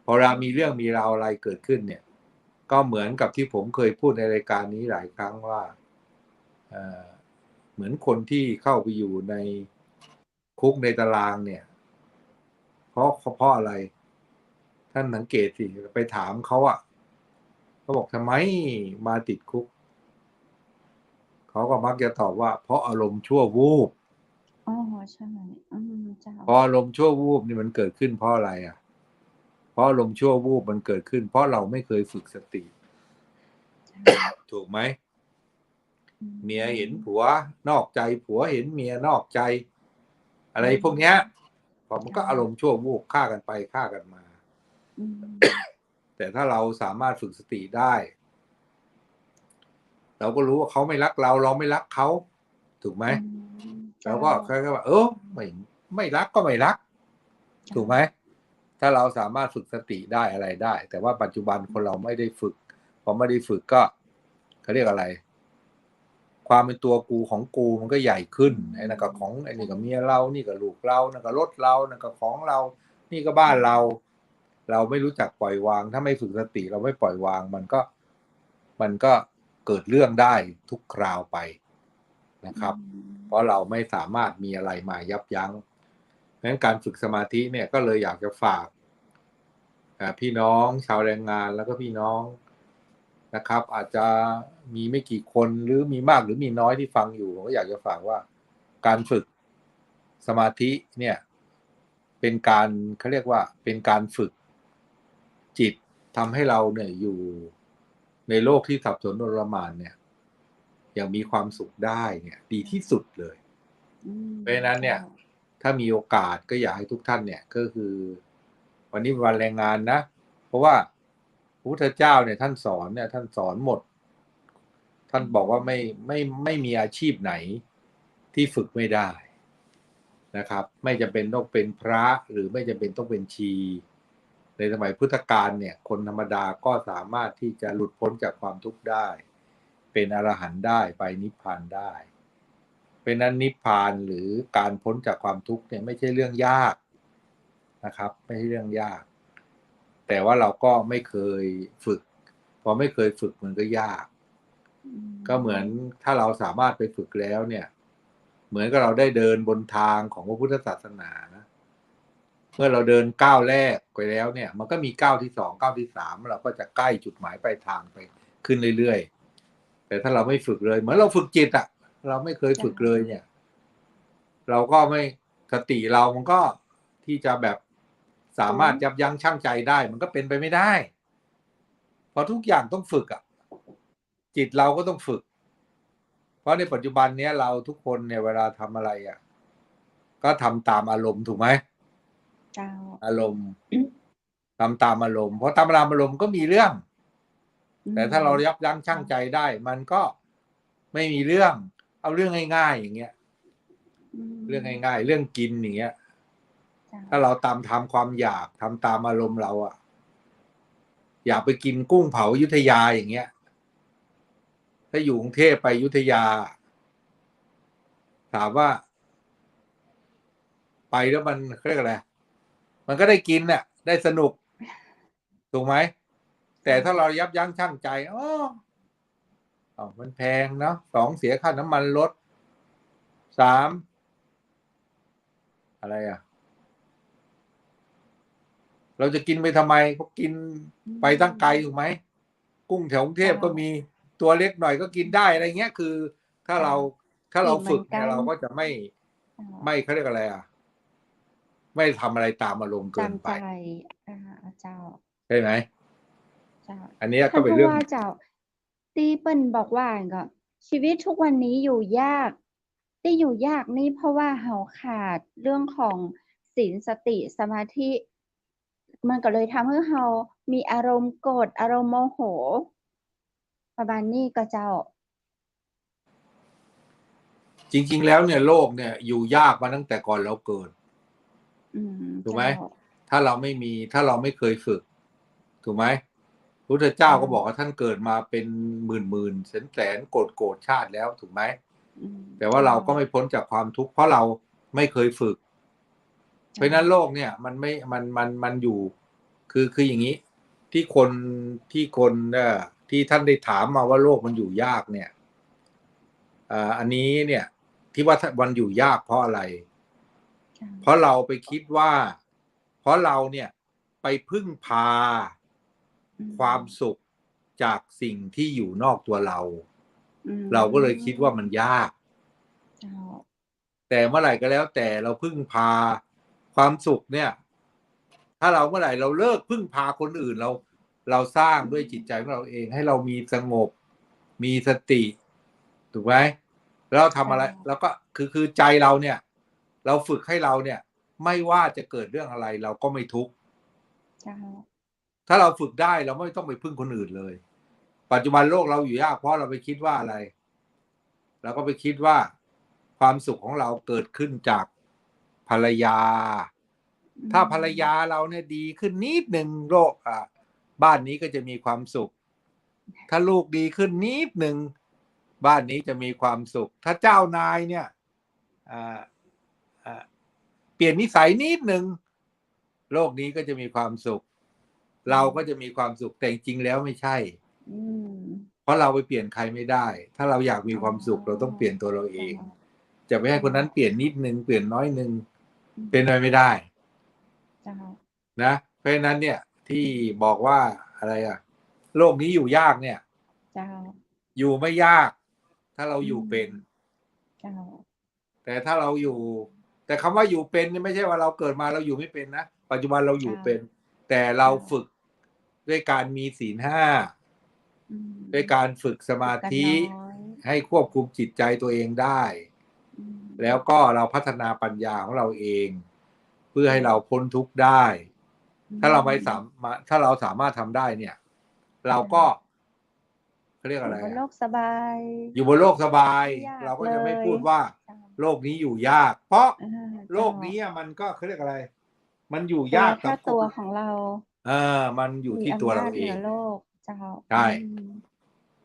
พอเรามีเรื่องมีราวอะไรเกิดขึ้นเนี่ยก็เหมือนกับที่ผมเคยพูดในรายการนี้หลายครั้งว่าเหมือนคนที่เข้าไปอยู่ในคุกในตารางเนี่ยเพราะอะไรท่านสังเกตสิไปถามเขาอ่ะเขาบอกทำไมมาติดคุกเขาก็มักจะตอบว่าเพราะอารมณ์ชั่ววูบ อ๋อใช่เจ้า พออารมณ์ชั่ววูบนี่มันเกิดขึ้นเพราะอะไรอ่ะเพราะอารมณ์ชั่ววูบมันเกิดขึ้น เพราะเราไม่เคยฝึกสติ ถูกไหมเมียเห็นผัวนอกใจผัวเห็นเมียนอกใจ อะไรพวกเนี้ยพอมันก็อารมณ์ชั่ววูบฆ่ากันไปฆ่ากันมา แต่ถ้าเราสามารถฝึกสติได้ เราก็รู้ว่าเขาไม่รักเราเราไม่รักเขาถูกไหมเราก็แค่ว่าไม่รักก็ไม่รัก ถูกไหมถ้าเราสามารถฝึกสติได้อะไรได้ แต่ว่าปัจจุบันคนเราไม่ได้ฝึกพอไม่ได้ฝึกก็เขาเรียกอะไร ความเป็นตัวกูของกูมันก็ใหญ่ขึ้นไอ้นั่นก็ของไอ้นี่ก็เมียเรานี่ก็ลูกเรานั่นก็รถเรานั่นก็ของเรา นี่ก็บ้านเรา เราไม่รู้จักปล่อยวาง ถ้าไม่ฝึกสติเราไม่ปล่อยวาง มันก็เกิดเรื่องได้ทุกคราวไปนะครับ เพราะเราไม่สามารถมีอะไรมายับยั้งเพราะฉะนั้นการฝึกสมาธิเนี่ยก็เลยอยากจะฝากพี่น้องชาวแรงงานแล้วก็พี่น้องนะครับ อาจจะมีไม่กี่คนหรือมีมากหรือมีน้อยที่ฟังอยู่ผมก็อยากจะฝากว่าการฝึกสมาธิเนี่ยเป็นการเขาเรียกว่าเป็นการฝึกจิตทำให้เราเนี่ยอยู่ในโลกที่สับสนโอลหม่านเนี่ยอย่างมีความสุขได้เนี่ยดีที่สุดเลยเพราะฉะนั้นเนี่ยถ้ามีโอกาสก็อยากให้ทุกท่านเนี่ยก็คือวันนี้เป็นวันแรงงานนะเพราะว่าพระพุทธเจ้าเนี่ยท่านสอนเนี่ยท่านสอนหมดท่านบอกว่าไม่มีอาชีพไหนที่ฝึกไม่ได้นะครับไม่จำเป็นต้องเป็นพระหรือไม่จำเป็นต้องเป็นชีในสมัยพุทธกาลเนี่ยคนธรรมดาก็สามารถที่จะหลุดพ้นจากความทุกข์ได้เป็นอรหันต์ได้ไปนิพพานได้เป็นนั้นนิพพานหรือการพ้นจากความทุกข์เนี่ยไม่ใช่เรื่องยากนะครับไม่ใช่เรื่องยากแต่ว่าเราก็ไม่เคยฝึกพอไม่เคยฝึกมันก็ยากก็เหมือนถ้าเราสามารถไปฝึกแล้วเนี่ยเหมือนกับเราได้เดินบนทางของพระพุทธศาสนาเมื่อเราเดินก้าวแรกไปแล้วเนี่ยมันก็มีก้าวที่สองก้าวที่สามเราก็จะใกล้จุดหมายปลายทางไปขึ้นเรื่อยๆแต่ถ้าเราไม่ฝึกเลยเหมือนเราฝึกจิตอะเราไม่เคยฝึกเลยเนี่ยเราก็ไม่สติเรามันก็ที่จะแบบสามารถยับยั้งชั่งใจได้มันก็เป็นไปไม่ได้เพราะทุกอย่างต้องฝึกอะจิตเราก็ต้องฝึกเพราะในปัจจุบันนี้เราทุกคนเนี่ยเวลาทำอะไรอะก็ทำตามอารมณ์ถูกไหมอารมณ์ทำตามอารมณ์เพราะตามอารมณ์ก็มีเรื่องแต่ถ้าเรายับยั้งชั่งใจได้มันก็ไม่มีเรื่องเอาเรื่องง่ายๆอย่างเงี้ยเรื่องง่ายๆเรื่องกินอย่างเงี้ยถ้าเราตามทำความอยากทำตามอารมณ์เราอะอยากไปกินกุ้งเผาอยุธยาอย่างเงี้ยถ้าอยู่กรุงเทพไปอยุธยาถามว่าไปแล้วมันเรียกอะไรมันก็ได้กินน่ะได้สนุก ถูกไหมแต่ถ้าเรายับยั้งชั่งใจมันแพงเนาะ2เสียค่าน้ำมันรถ3อะไรเราจะกินไปทำไมก็กินไปตั้งไกลถูกไหมกุ้งแถวกรุงเทพก็มีตัวเล็กหน่อยก็กินได้อะไรเงี้ยคือถ้าเราฝึกเนี่ยเราก็จะไม่เขาเรียกอะไรไม่ทำอะไรตามอารมณ์เกินไปเจ้าใช่ไหมเจ้าอันนี้ก็เป็นเรื่องว่าเจ้าตีเปิ้ลบอกว่าก็ชีวิตทุกวันนี้อยู่ยากที่อยู่ยากนี่เพราะว่าเราขาดเรื่องของศีลสติสมาธิมันก็เลยทำให้เรามีอารมณ์โกรธอารมณ์โมโหประมาณนี้ก็เจ้าจริงๆแล้วเนี่ยโลกเนี่ยอยู่ยากมาตั้งแต่ก่อนเราเกิดถูกไหมถ้าเราไม่เคยฝึกถูกไหมพระพุทธเจ้าก็บอกว่าท่านเกิดมาเป็นหมื่นแสนโกรธชาติแล้วถูกไหมแต่ว่าเราก็ไม่พ้นจากความทุกข์เพราะเราไม่เคยฝึกเพราะนั้นโลกเนี่ยมันอยู่คืออย่างนี้ที่คนที่ท่านได้ถามมาว่าโลกมันอยู่ยากเนี่ยอันนี้เนี่ยที่ว่ามันอยู่ยากเพราะอะไรเพราะเราไปคิดว่าเพราะเราเนี่ยไปพึ่งพาความสุขจากสิ่งที่อยู่นอกตัวเราก็เลยคิดว่ามันยากแต่เมื่อไหร่ก็แล้วแต่เราพึ่งพาความสุขเนี่ยถ้าเราเมื่อไหร่เราเลิกพึ่งพาคนอื่นเราสร้างด้วยจิตใจของเราเองให้เรามีสงบมีสติถูกไหมแล้วทำอะไรแล้วก็คือใจเราเนี่ยเราฝึกให้เราเนี่ยไม่ว่าจะเกิดเรื่องอะไรเราก็ไม่ทุกข์ถ้าเราฝึกได้เราไม่ต้องไปพึ่งคนอื่นเลยปัจจุบันโลกเราอยู่ยากเพราะเราไปคิดว่าอะไรเราก็ไปคิดว่าความสุขของเราเกิดขึ้นจากภรรยาถ้าภรรยาเราเนี่ยดีขึ้นนิดนึงโลกบ้านนี้ก็จะมีความสุขถ้าลูกดีขึ้นนิดนึงบ้านนี้จะมีความสุขถ้าเจ้านายเนี่ยเปลี่ยนนิสัยนิดนึงโลกนี้ก็จะมีความสุขเราก็จะมีความสุขแต่จริงแล้วไม่ใช่เพราะเราไปเปลี่ยนใครไม่ได้ถ้าเราอยากมีความสุขเราต้องเปลี่ยนตัวเราเองจะไม่ให้คนนั้นเปลี่ยนนิดนึงเปลี่ยนน้อยนึงเป็นไปไม่ได้นะเพราะฉะนั้นเนี่ยที่บอกว่าอะไรโลกนี้อยู่ยากเนี่ยอยู่ไม่ยากถ้าเราอยู่เป็นแต่ถ้าเราอยู่แต่คำว่าอยู่เป็นนี่ไม่ใช่ว่าเราเกิดมาเราอยู่ไม่เป็นนะปัจจุบันเราอยู่เป็นแต่เราฝึกด้วยการมีศีล5ด้วยการฝึกสมาธิให้ควบคุมจิตใจตัวเองได้แล้วก็เราพัฒนาปัญญาของเราเองเพื่อให้เราพ้นทุกข์ได้ถ้าเราสามารถทำได้เนี่ยเราก็เขาเรียกอะไรอยู่บนโลกสบายอยู่บนโลกสบายเราก็จะไม่พูดว่าโลกนี้อยู่ยากเพราะโลกนี้มันก็เขาเรียกอะไรมันอยู่ยากกับตัวของเรามันอยู่ที่ตัวเราเองโลกใช่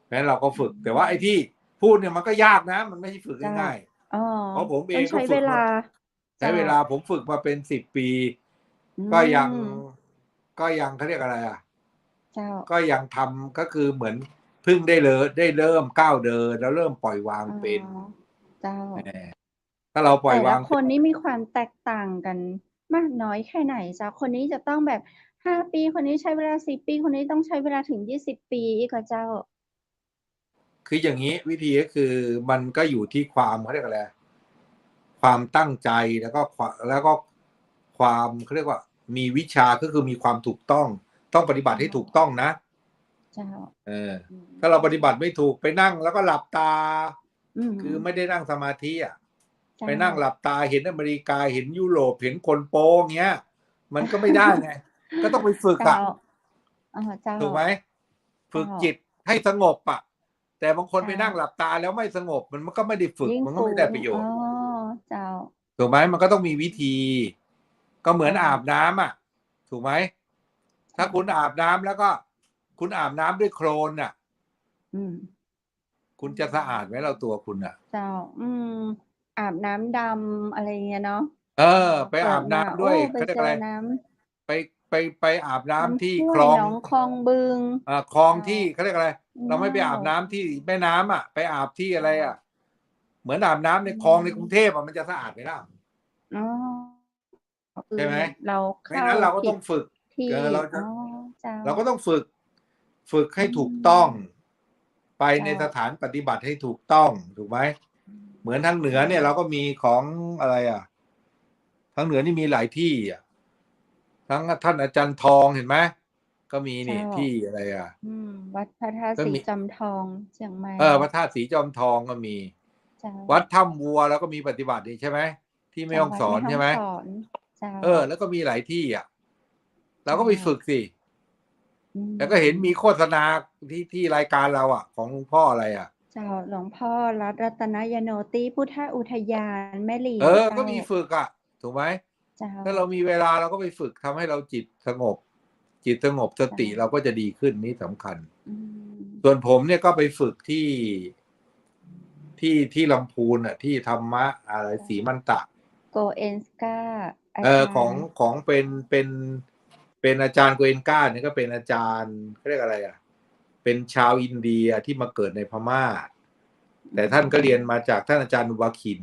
เพราะฉะนั้นเราก็ฝึกแต่ว่าไอ้ที่พูดเนี่ยมันก็ยากนะมันไม่ใช่ฝึกง่ายๆเพราะผมเองก็ฝึกใช้เวลาผมฝึกมาเป็น10 ปีก็ยังเขาเรียกอะไรก็ยังทำก็คือเหมือนเพิ่งได้เริ่มก้าวเดินแล้วเริ่มปล่อยวางเป็นถ้าเราปล่อยวางแต่ละคนนี้มีความแตกต่างกันมากน้อยแค่ไหนจ้ะคนนี้จะต้องแบบ5 ปีคนนี้ใช้เวลา10 ปีคนนี้ต้องใช้เวลาถึง20 ปีอีกเจ้าคืออย่างนี้วิธีก็คือมันก็อยู่ที่ความเขาเรียกอะไรความตั้งใจแล้วก็ความเขาเรียกว่ามีวิชาก็คือมีความถูกต้องปฏิบัติให้ถูกต้องนะถ้าเราปฏิบัติไม่ถูกไปนั่งแล้วก็หลับตาคือไม่ได้นั่งสมาธิไปนั่งหลับตาเห็นอเมริกาเห็นยุโรปเห็นคนโป้เงี้ยมันก็ไม่ได้ไงก็ต้องไปฝึกถูกไหมฝึกจิตให้สงบแต่บางคนไปนั่งหลับตาแล้วไม่สงบมันก็ไม่ได้ฝึกมันก็ไม่ได้ประโยชน์ถูกไหมมันก็ต้องมีวิธีก็เหมือนอาบน้ำถูกไหมถ้าคุณอาบน้ำแล้วก็คุณอาบน้ำด้วยโคลนคุณจะสะอาดไหมเราตัวคุณอาบน้ำดำอะไรเงี้ยเนาะไปอาบน้ำด้วยเขาเรียกอะไร ไปอาบน้ำที่คห้วลอง ยหนองคลองบึง คลอง เจ้า ที่เขาเรียกอะไร เราไม่ไปอาบน้ำที่แม่น้ำอ่ะ ไปอาบที่อะไรอ่ะ เหมือนอาบน้ำในคลองในกรุงเทพอ่ะมันจะสะอาดไหมล่ะ อ๋อคื ใช่ อ ไหม เรา ไม่ เข้า นั้นเราก็ ผิ ต้ ด องฝึก ที่ เราจะ อ๋อ เจ้า เราก็ต้องฝึกให้ อืม ถูกต้อง ไป เจ้า ในสถานปฏิบัติให้ถูกต้องถูกไหม เหมือนทางเหนือเนี่ยเราก็มีของอะไรอ่ะทางเหนือนี่มีหลายที่อ่ะทั้งท่านอาจารย์ทองเห็นไหมก็มีนี่ เจ้า ที่อะไรอ่ะ วัดพระธาตุ ก็ ศรี มี จอมทองเชียงใหม่ พระธาตุสีจอมทองก็มี เจ้า วัดถ้ำวัวเราก็มีปฏิบัตินี่ใช่ไหมที่แม่ เจ้า ฮ่อง วัด สอ แม่ น ฮ่อ ใช่ ง ไหม สอน เจ้า แล้วก็มีหลายที่อ่ะเรา เจ้า ก็ไปฝึกสิ อืม แล้วก็เห็นมีโฆษณาที่รายการเราอ่ะ ของหลวงพ่ออะไรอ่ะ เจ้า หลวงพ่อรัตนยโนติพุทธอุทยานแม่เหลียง เจ้า ก็มีฝึกอ่ะถูกไหม เจ้า ถ้าเรามีเวลาเราก็ไปฝึกทำให้เราจิตสงบสติ เจ้า เราก็จะดีขึ้นนี่สำคัญ อืม ส่วนผมเนี่ยก็ไปฝึกที่ลำพูนอ่ะที่ธรรมะอะไรศรีมันตะ โกเอนสกาอาจารย์ ของเป็นอาจารย์โกเอนกาเนี่ยก็เป็นอาจารย์เขาเรียกอะไรอ่ะ เป็นชาวอินเดียที่มาเกิดในพม่า แต่ท่านก็เรียนมาจากท่านอาจารย์อุบาคิน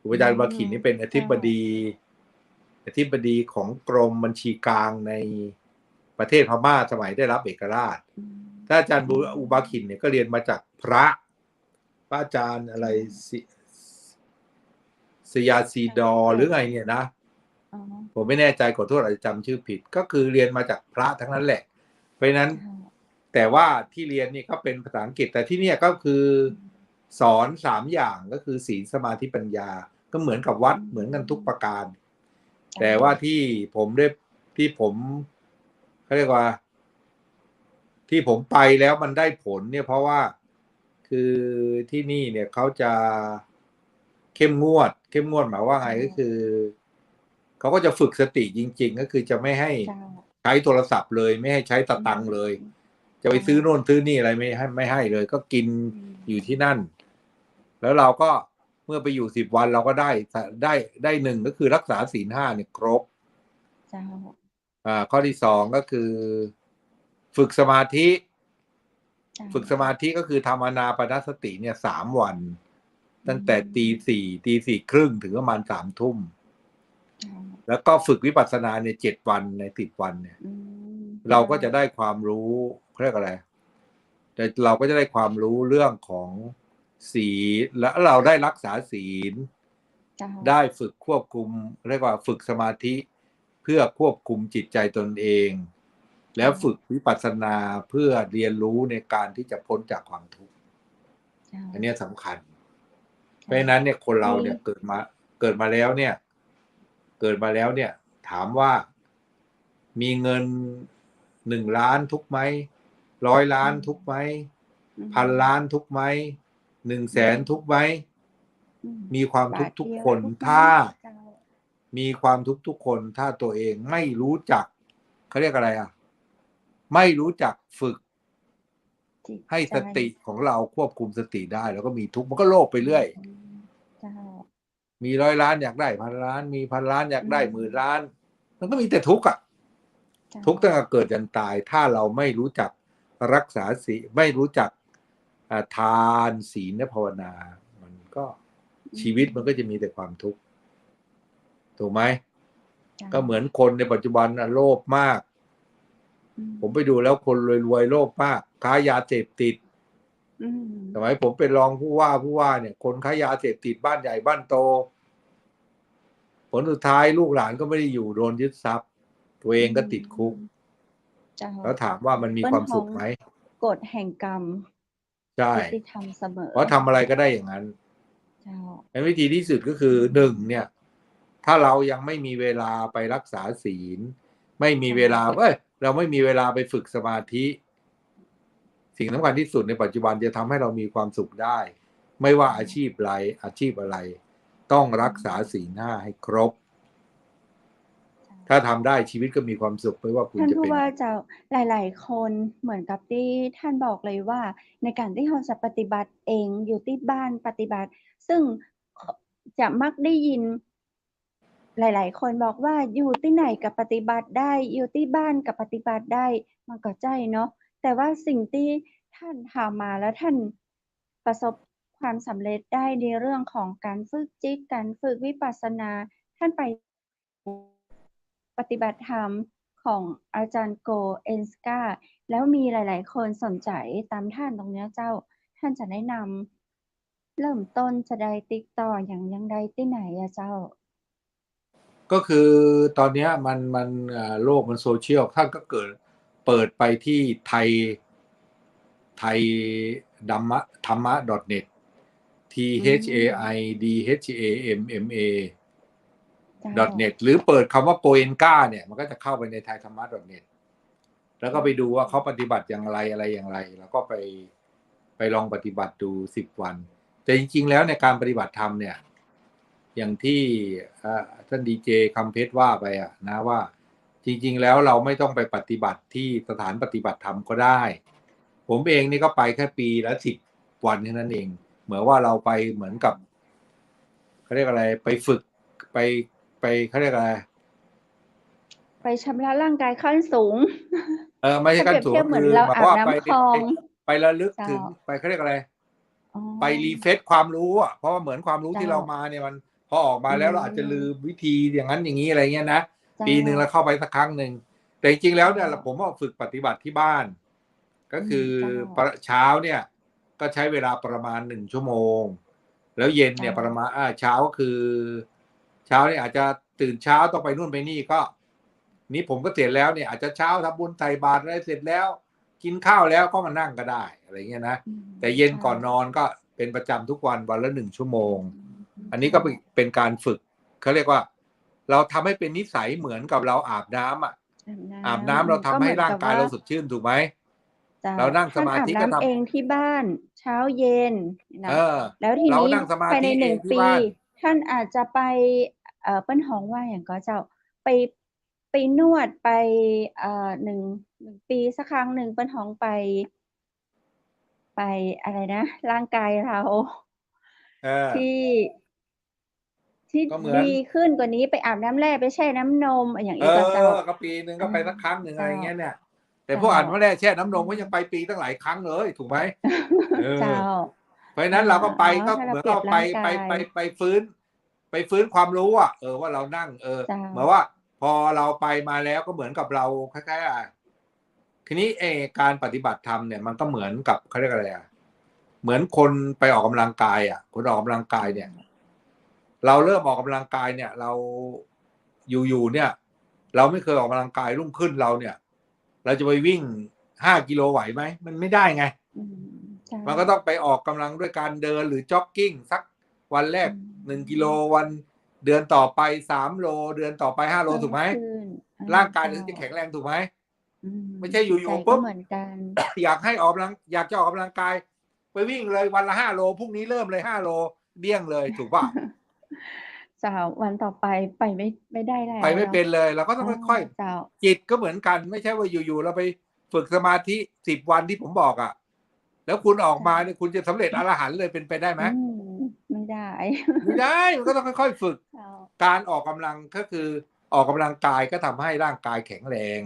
อาจารย์อุบาคินนี่เป็นอธิบดีของกรมบัญชีกลางในประเทศพม่าสมัยได้รับเอกราช ถ้าอาจารย์อุบาคินเนี่ยก็เรียนมาจากพระอาจารย์อะไรสยาซีดอหรือไงเนี่ยนะ อ๋อ ผมไม่แน่ใจขอโทษอาจจะจำชื่อผิด ก็คือเรียนมาจากพระทั้งนั้นแหละ เพราะฉะนั้น เจ้า แต่ว่าที่เรียนนี่ก็เป็นภาษาอังกฤษ แต่ที่เนี่ยก็คือสอน3อย่างก็คือศีลสมาธิปัญญา ก็เหมือนกับวัดเหมือนกันทุกประการ แต่ว่าที่ผมเขาเรียกว่า ที่ผมไปแล้วมันได้ผลเนี่ยเพราะว่าคือที่นี่เนี่ยเขาจะเข้มงวดหมายว่าไงก็คือเขาก็จะฝึกสติจริงๆก็คือจะไม่ให้ เจ้า ใช้โทรศัพท์เลยไม่ให้ใช้สตังค์เลย จะไปซื้อโน่นซื้อนี่อะไรไม่ให้เลย ก็กินอยู่ที่นั่น แล้วเราก็เมื่อไปอยู่10 วันเราก็ได้หนึ่งก็คือรักษาศีล 5เนี่ยครบ เจ้า ข้อที่2ก็คือฝึกสมาธิ เจ้า ฝึกสมาธิก็คือทำอานาปานสติเนี่ย3 วัน ตั้งแต่ตี 4 ครึ่งถึงประมาณ3 ทุ่ม เจ้า แล้วก็ฝึกวิปัสสนาเนี่ย7 วันใน10 วันเนี่ย เราก็จะได้ความรู้เขาเรียกอะไรแต่เราก็จะได้ความรู้เรื่องของศีลแล้วเราได้รักษาศีล เจ้า ได้ฝึกควบคุมเรียกว่าฝึกสมาธิเพื่อควบคุมจิตใจตนเอง แล้วฝึกวิปัสสนาเพื่อเรียนรู้ในการที่จะพ้นจากความทุกข์ เจ้า อันนี้สำคัญ เพราะฉะนั้นเนี่ยคนเราเนี่ยเกิดมาแล้วเนี่ยถามว่ามีเงิน1 ล้านทุกไหม100 ล้านทุกไหม1,000 ล้านทุกไหม100,000ทุกไหมมีความทุกข์ทุกคนถ้ามีความทุกข์ทุกคนถ้าตัวเองไม่รู้จักเขาเรียกอะไรอ่ะไม่รู้จักฝึกให้สติของเราควบคุมสติได้แล้วก็มีทุกข์มันก็โลภไปเรื่อยมี100 ล้านอยากได้1,000 ล้านมี1,000 ล้านอยากได้10,000 ล้านมันก็มีแต่ทุกข์อ่ะทุกข์ตั้งแต่เกิดจนตายถ้าเราไม่รู้จักรักษาศีลไม่รู้จักทานศีลและภาวนามันก็ชีวิตมันก็จะมีแต่ความทุกข์ถูกไหมก็เหมือนคนในปัจจุบันโลภมากผมไปดูแล้วคนรวยๆโลภมากค้ายาเสพติดสมัยผมเป็นรองผู้ว่าเนี่ยคนค้ายาเสพติดบ้านใหญ่บ้านโตผลสุดท้ายลูกหลานก็ไม่ได้อยู่โดนยึดทรัพย์ตัวเองก็ติดคุกแล้วถามว่ามันมีความสุขไหมกฎแห่งกรรมใช่ยุติธรรมเสมอเพราะทำอะไรก็ได้อย่างนั้นเป็นวิธีที่สุดก็คือ1เนี่ยถ้าเรายังไม่มีเวลาไปรักษาศีลไม่มีเวลาเราไม่มีเวลาไปฝึกสมาธิสิ่งสำคัญที่สุดในปัจจุบันจะทำให้เรามีความสุขได้ไม่ว่าอาชีพอะไรต้องรักษาศีล 5ให้ครบถ้าทำได้ชีวิตก็มีความสุขไม่ว่าคุณจะเป็นท่านผู้ว่าเจ้าหลายๆคนเหมือนกับที่ท่านบอกเลยว่าในการที่เราจะปฏิบัติเองอยู่ที่บ้านปฏิบัติซึ่งจะมักได้ยิน หลายๆคนบอกว่าอยู่ที่ไหนก็ปฏิบัติได้อยู่ที่บ้านก็ปฏิบัติได้มันก็ใช่เนาะแต่ว่าสิ่งที่ท่านทำมาแล้วท่านประสบความสำเร็จได้ในเรื่องของการฝึกจิตการฝึกวิปัสสนาท่านไปปฏิบัติธรรมของอาจารย์โกเอนสกาแล้วมีหลายๆคนสนใจตามท่านตรงเนี้ยเจ้าท่านจะแนะนำเริ่มต้นจะได้ติดต่ออย่างยังใดที่ไหนอะเจ้า ก็คือตอนเนี้ยมันโลกมันโซเชียลท่านก็เปิดไปที่ไทยธรรมะ .net THAIDHAMMA.net หรือเปิดคำว่าโกเอนกาเนี่ยมันก็จะเข้าไปในไทยธรรมะ .net แล้วก็ไปดูว่าเขาปฏิบัติอย่างไรอะไรอย่างไรแล้วก็ไปลองปฏิบัติดู10 วันแต่จริงๆแล้วในการปฏิบัติธรรมเนี่ยอย่างที่ท่านดีเจคำเพชรว่าไปนะว่าจริงๆแล้วเราไม่ต้องไปปฏิบัติที่สถานปฏิบัติธรรมก็ได้ผมเองนี่ก็ไปแค่ปีละ10 วันแค่นั้นเองเหมือนว่าเราไปเหมือนกับเขาเรียกอะไรไปฝึกไปเขาเรียกอะไรไปชำระร่างกายขั้นสูง ไม่ใช่ขั้นสูง เหมื คือ อนเรา แบบ อาบ ว่า น้ำคลอง ไประลึก เจ้า ถึงไปเขาเรียกอะไร อ๋อ ไปรีเฟซความรู้เพราะว่าเหมือนความรู้ที่ เจ้า เรามาเนี่ยมันพอออกมาแล้วเราอาจจะลืมวิธีอย่างนั้นอย่างนี้อะไรเงี้ยนะ เจ้า ปีหนึ่งเราเข้าไปสักครั้งหนึ่งแต่จริงๆแล้วเนี่ย เจ้า ผมว่าฝึกปฏิบัติที่บ้าน ก็คือ เจ้า เช้าเนี่ยก็ใช้เวลาประมาณ1 ชั่วโมงแล้วเย็นเนี่ย เจ้า ประมาณเช้าก็คือเช้าเนี่ยอาจจะตื่นเช้าต้องไปนู่นไปนี่ก็นี่ผมก็เสร็จแล้วเนี่ยอาจจะเช้าทำบุญใส่บาตรอะไรเสร็จแล้วกินข้าวแล้วก็มานั่งก็ได้อะไรเงี้ยนะแต่เย็นก่อนนอนก็เป็นประจำทุกวันวันละ1 ชั่วโมงอันนี้ก็เป็นการฝึกเขาเรียกว่าเราทำให้เป็นนิสัยเหมือนกับเราอาบน้ำอาบน้ำเราทำให้ร่างกายเราสดชื่นถูกไหมเรานั่งสมาธิก็ทำเองที่บ้านเช้าเย็นนะแล้วทีนี้ภายใน1 ปีท่านอาจจะไปเปิ้นฮ้องว่าอย่างก็เจ้าไปนวดไปหนึ่งปีสักครั้งหนึ่งเปิ้นฮ้องไปอะไรนะร่างกายเราที่ดีขึ้นกว่านี้ไปอาบน้ำแร่ไปแช่น้ำนมอย่างนี้ก็เจ้าก็ปีนึงก็ไปสักครั้งหนึ่งอะไรเงี้ยเนี่ยแต่พวกอาบน้ำแร่แช่น้ำนมก็ยังไปปีตั้งหลายครั้งเลยถูกไหมเจ้าเพราะฉะนั้นเราก็ไปก็เหมือนเราไปฟื้นความรู้ว่าเรานั่งเหมือนว่าพอเราไปมาแล้วก็เหมือนกับเราคล้ายๆทีนี้การปฏิบัติธรรมเนี่ยมันก็เหมือนกับเขาเรียกอะไรเหมือนคนไปออกกำลังกายคนออกกำลังกายเนี่ยเราเริ่มออกกำลังกายเนี่ยเราอยู่เนี่ยเราไม่เคยออกกำลังกายรุ่งขึ้นเราเนี่ยเราจะไปวิ่ง5 กิโลไหวไหมมันไม่ได้ไงมันก็ต้องไปออกกำลังด้วยการเดินหรือจ็อกกิ้งสักวันแรก1 กิโลวันเดือนต่อไป3 โลเดือนต่อไป5 โลถูกไหมร่างกายถึงจะแข็งแรงถูกไหมไม่ใช่อยู่ๆปุ๊บอยากให้ออกกำลังอยากจะออกกำลังกายไปวิ่งเลยวันละ5 โลพรุ่งนี้เริ่มเลย5 โลเดี้ยงเลยถูกป่ะวันต่อไปไปไม่ได้แล้วไปไม่เป็นเลยเราก็ต้องค่อยๆจิตก็เหมือนกันไม่ใช่ว่าอยู่ๆเราไปฝึกสมาธิ10 วันที่ผมบอกแล้วคุณออกมาเนี่ยคุณจะสำเร็จอรหันต์เลยเป็นไปได้ไหมไม่ได้มันก็ต้องค่อยๆฝึกการออกกำลังก็คือออกกำลังกายก็ทำให้ร่างกายแข็งแรง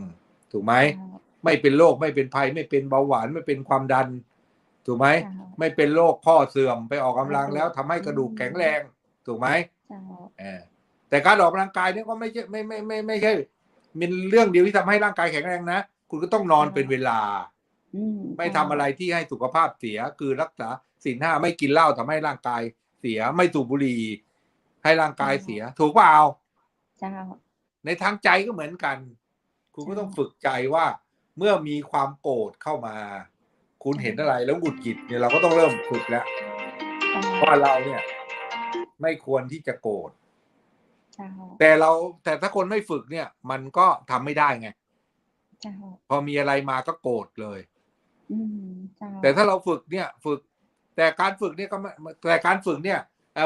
ถูกไหมไม่เป็นโรคไม่เป็นภัยไม่เป็นเบาหวานไม่เป็นความดันถูกไหมไม่เป็นโรคข้อเสื่อมไปออกกำลังแล้วทำให้กระดูกแข็งแรงถูกไหมแต่การออกกำลังกายเนี่ยก็ไม่ใช่ไม่ใช่เป็นเรื่องเดียวที่ทำให้ร่างกายแข็งแรงนะคุณก็ต้องนอนเป็นเวลาไม่ทำอะไรที่ให้สุขภาพเสียคือรักษาศีล 5ไม่กินเหล้าทำให้ร่างกายเสียไม่สูบบุหรี่ให้ร่างกายเสียถูกเปล่าในทางใจก็เหมือนกันคุณก็ต้องฝึกใจว่าเมื่อมีความโกรธเข้ามาคุณเห็นอะไรแล้วหงุดหงิดเนี่ยเราก็ต้องเริ่มฝึกแล้วว่าเราเนี่ยไม่ควรที่จะโกรธแต่ถ้าคนไม่ฝึกเนี่ยมันก็ทำไม่ได้ไงพอมีอะไรมาก็โกรธเลยแต่ถ้าเราฝึกเนี่ยแต่การฝึกเนี่ย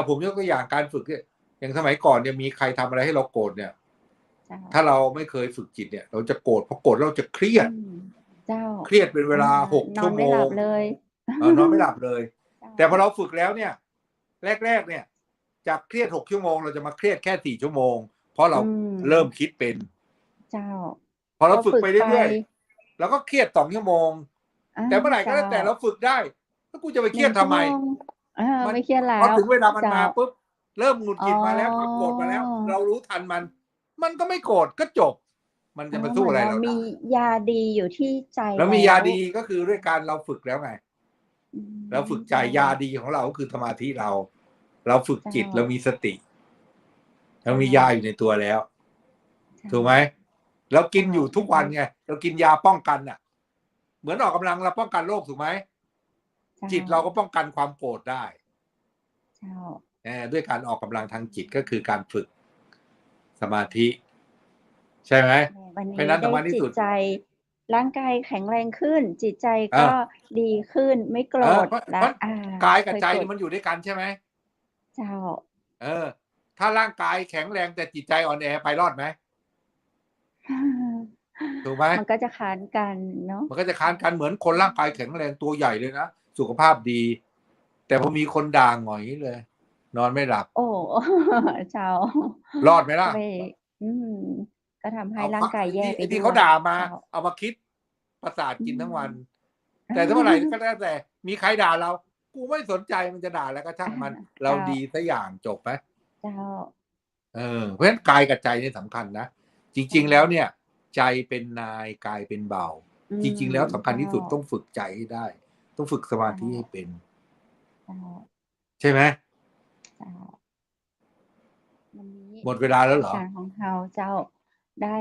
ผมยกตัวอย่างการฝึกเนี่ยอย่างสมัยก่อนเนี่ยมีใครทำอะไรให้เราโกรธเนี่ยถ้าเราไม่เคยฝึกจิตเนี่ยเราจะโกรธเพราะโกรธเราจะเครียดเป็นเวลา6 ชั่วโมงนอนไม่หลับเลยแต่พอเราฝึกแล้วเนี่ยแรกๆเนี่ยจากเครียด6 ชั่วโมงเราจะมาเครียดแค่4 ชั่วโมง เพราะเรา ม เริ่มคิดเป็น เจ้า พอเรา พอ ฝึก ฝึก ไป ไป เรื่อยๆเราก็เครียด2 ชั่วโมง แต่เมื่อไหร่ก็ เจ้า แล้วแต่เราฝึกได้ แล้วกูจะไปเครียด 1 ทำไม ชั่วโง มัน ไม่เครียดแล้ พอ ว ถึงเวลามัน เจ้า มาปุ๊บ เริ่มหงุด อ๋ ห อ งิดมาแล้ว ความโกรธมาแล้ว เรารู้ทันมัน มันก็ไม่โกรธก็จบ มันจะมา เห สู้ มือน อะไร เรา เรา มี ได้ ยาดีอยู่ที่ใจ เรามี แล้ ยาว ดีก็คือด้วยการเราฝึกแล้วไง อืม เราฝึกใจ เจ้า ยาดีของเราก็คือสมาธิเรา เราฝึก เจ้า จิต เรามีสติ เจ เรามียาอยู่ในตัวแล้ว ใช่ ถูกไหม เรากิน เจ้า อยู่ทุกวันไง เรากินยาป้องกันน่ะ เหมือนออกกำลังเราป้องกันโรคถูกไหม เจ้า จิตเราก็ป้องกันความโกรธได้ เจ้า ด้วยการออกกำลังทางจิต ก็คือการฝึกสมาธิ ใช่ไหม แหม วัน เพ นี้ ราะนั้น ได้ สำคัญที่ จิ สุ ต ด ใจ ร่างกายแข็งแรงขึ้น จิตใจ เอ ก็ อ ดีขึ้น ไม่โกรธ เพราะ และ กายกับ เคย ใจ โกร เนี่ ธ ยมันอยู่ด้วยกันใช่ไหม เจ้า ถ้าร่างกายแข็งแรงแต่จิตใจอ่อนแอไปรอดไหม ถูกไหม มันก็จะค้านกันเนาะ มันก็จะค้านกัน เหมือนคนร่างกายแข็งแรงตัวใหญ่เลยนะ สุขภาพดี แต่พอมีคนด่าหงอยเลย นอนไม่หลับ โอ้ เจ้า รอดไหมล่ะ ก็ไป อืม ก็ทำให้ เอา ร่างกายแย่ไป ไอ้ที่ ด้ เขา วย ด่ามา เจ้า เอามาคิด ประสาทกินทั้งวัน อืม แต่ถ้าเมื่อไหร่ก็แล้วแต่ มีใครด่าเรา กูไม่สนใจมันจะด่าอะไรก็ช่างมัน เรา เจ้า ดีสักอย่างจบไหม เจ้า เพราะฉะนั้นกายกับใจนี่สำคัญนะ จริง ๆ แล้วเนี่ย ใจเป็นนาย กายเป็นเบา อืม จริง ๆ แล้วสำคัญที่สุด เจ้า ต้องฝึกใจให้ได้ ต้องฝึกสมาธิให้เป็น เจ้า ใช่ไหม เจ้า วันนี้ หมดเวลาแล้วเหรอ รายการของเราเจ้า ได้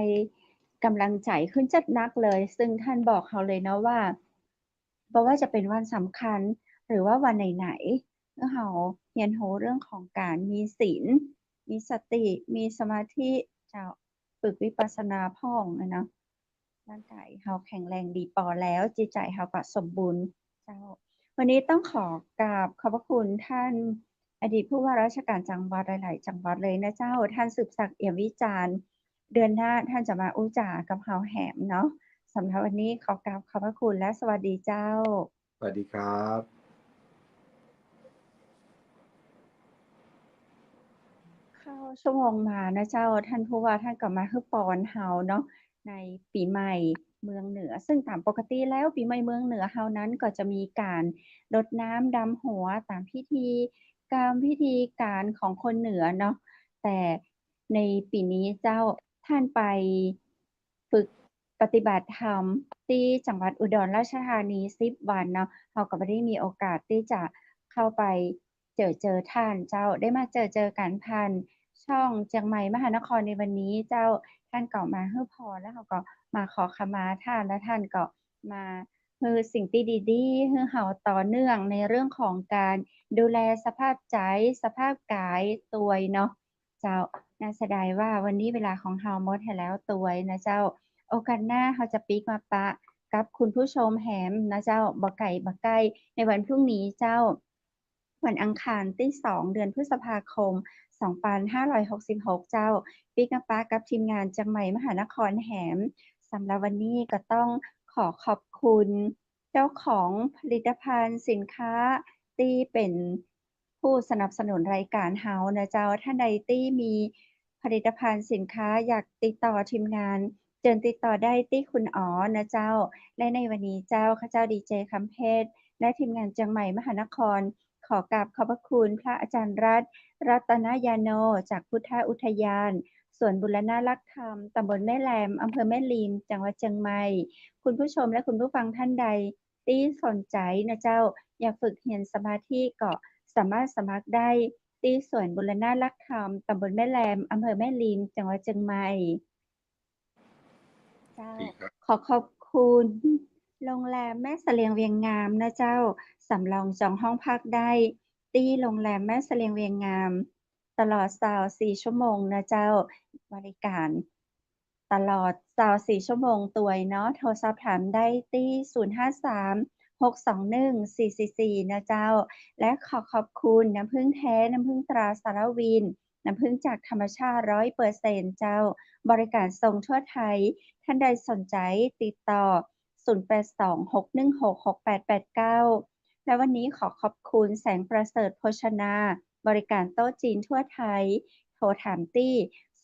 กำลังใจขึ้นจัดนักเลย ซึ่งท่านบอกเราเลยเนาะว่า บ่ว่าจะเป็นวันสำคัญ หรือว่าวันไหน ๆ เมื่อเราเรียนรู้เรื่องของการมีศีล มีสติ มีสมาธิเจ้า ฝึกวิปัสสนาพร้อมอะเนาะ ร่างกายเราแข็งแรงดีพอแล้ว จิตใจเราก็สมบูรณ์เจ้า วันนี้ต้องขอกราบขอบพระคุณท่านอดีตผู้ว่าราชการจังหวัดหลาย ๆ จังหวัดเลยนะเจ้า ท่านสืบศักดิ์ เอี่ยมวิจารณ์ เดือนหน้าท่านจะมาอู้จ๋ากับเราแหมเนาะ สำหรับวันนี้ขอกราบขอบพระคุณและสวัสดีเจ้า สวัสดีครับ เข้าชั่วโมงมานะเจ้า ท่านผู้ว่าท่านก็มาให้พรเราเนาะ ในปีใหม่เมืองเหนือ ซึ่งตามปกติแล้วปีใหม่เมืองเหนือเรานั้นก็จะมีการรดน้ำดำหัวตามพิธีกรรม พิธีการของคนเหนือเนาะ แต่ในปีนี้เจ้า ท่านไปฝึกปฏิบัติธรรมที่จังหวัดอุดรราชธานี 10 วันเนาะ เราก็บ่ได้มีโอกาสที่จะเข้าไปเจอท่านเจ้า ได้มาเจอกันผ่านช่องเจียงใหม่มหานครในวันนี้เจ้า ท่านก็มาให้พร แล้วเราก็มาขอขมาท่าน และท่านก็มาให้สิ่งที่ดี ๆ ให้เราต่อเนื่องในเรื่องของการดูแลสภาพใจ สภาพกายตัวเนาะ เจ้า น่าเสียดายว่าวันนี้เวลาของเราหมดไปแล้วตัวนะเจ้า โอกาสหน้าเราจะปิกมาปะกับคุณผู้ชมแหมนะเจ้า บ่ไกลบ่ใกล้ ในวันพรุ่งนี้เจ้า วันอังคารที่ 2 เดือนพฤษภาคม 2566 เจ้า ปิกมาปะกับทีมงานเจียงใหม่มหานครแหม สำหรับวันนี้ก็ต้องขอขอบคุณเจ้าของผลิตภัณฑ์สินค้าที่เป็นผู้สนับสนุนรายการเรานะเจ้า ท่านใดที่มีผลิตภัณฑ์สินค้าอยากติดต่อทีมงาน เชิญติดต่อได้ที่คุณอ๋อนะเจ้า และในวันนี้เจ้า ข้าเจ้าดีเจคำเพชร และทีมงานเจียงใหม่มหานคร ขอกราบขอบพระคุณพระอาจารย์รัตนยาโน จากพุทธอุทยานสวนบุรณรักธรรม ตำบลแม่แลม อำเภอแม่ริม จังหวัดเชียงใหม่ คุณผู้ชมและคุณผู้ฟังท่านใดที่สนใจนะเจ้า อยากฝึกเรียนสมาธิก็สามารถสมัครได้ที่สวนบุรณรักธรรม ตำบลแม่แลม อำเภอแม่ริม จังหวัดเชียงใหม่ เจ้า ดีครับ ขอขอบคุณโรงแรมแม่เสลียงเวียงงามนะเจ้า สำรองจองห้องพักได้ที่โรงแรมแม่เสลียงเวียงงาม ตลอด 24 ชั่วโมงนะเจ้า บริการตลอด 24 ชั่วโมงตัวยเนาะ โทรสอบถามได้ที่ 053-621-444 นะเจ้า และขอขอบคุณน้ำผึ้งแท้ น้ำผึ้งตราสารวิน น้ำผึ้งจากธรรมชาติ 100% เจ้า บริการส่งทั่วไทย ท่านใดสนใจติดต่อ 082-616-6889 และวันนี้ขอขอบคุณแสงประเสริฐโภชนา บริการโต๊ะจีนทั่วไทย โทรถามที่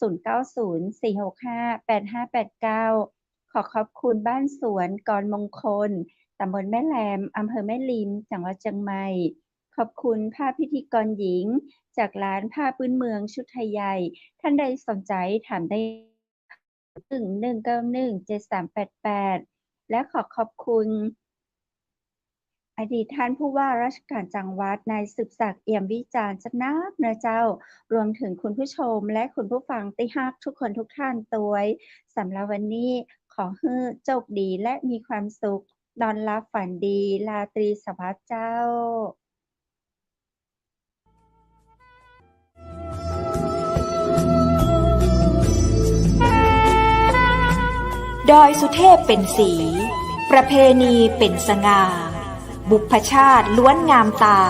0904658589 ขอขอบคุณบ้านสวนกรมงคลตำบลแม่แลมอำเภอแม่ริมจังหวัดเชียงใหม่ขอบคุณผ้าพิธีกรหญิงจากร้านผ้าพื้นเมืองชุดไทยใหญ่ท่านใดสนใจถามได้1917388และขอขอบคุณอดีตท่านผู้ว่าราชการจังหวัดนายสืบศักดิ์เอี่ยมวิจารณ์จักนักนะเจ้ารวมถึงคุณผู้ชมและคุณผู้ฟังที่ฮักทุกคนทุกท่านตัวยสำหรับวันนี้ขอให้โชคดีและมีความสุขนอนหลับฝันดีราตรีสวัสดิ์เจ้าดอยสุเทพเป็นสีประเพณีเป็นสง่าบุพชาติล้วนงามตา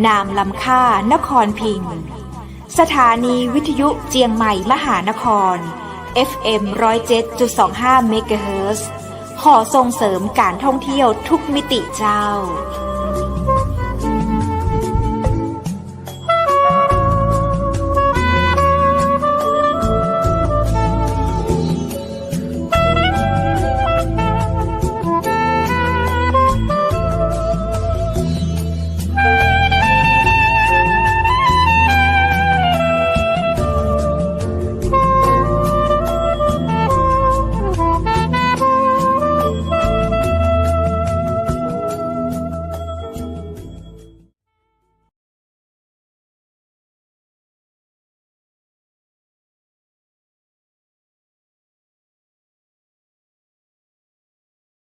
นามลำค่านครพิงค์สถานีวิทยุเจียงใหม่มหานคร FM 107.25 เมกะเฮิรตซ์ขอส่งเสริมการท่องเที่ยวทุกมิติเจ้า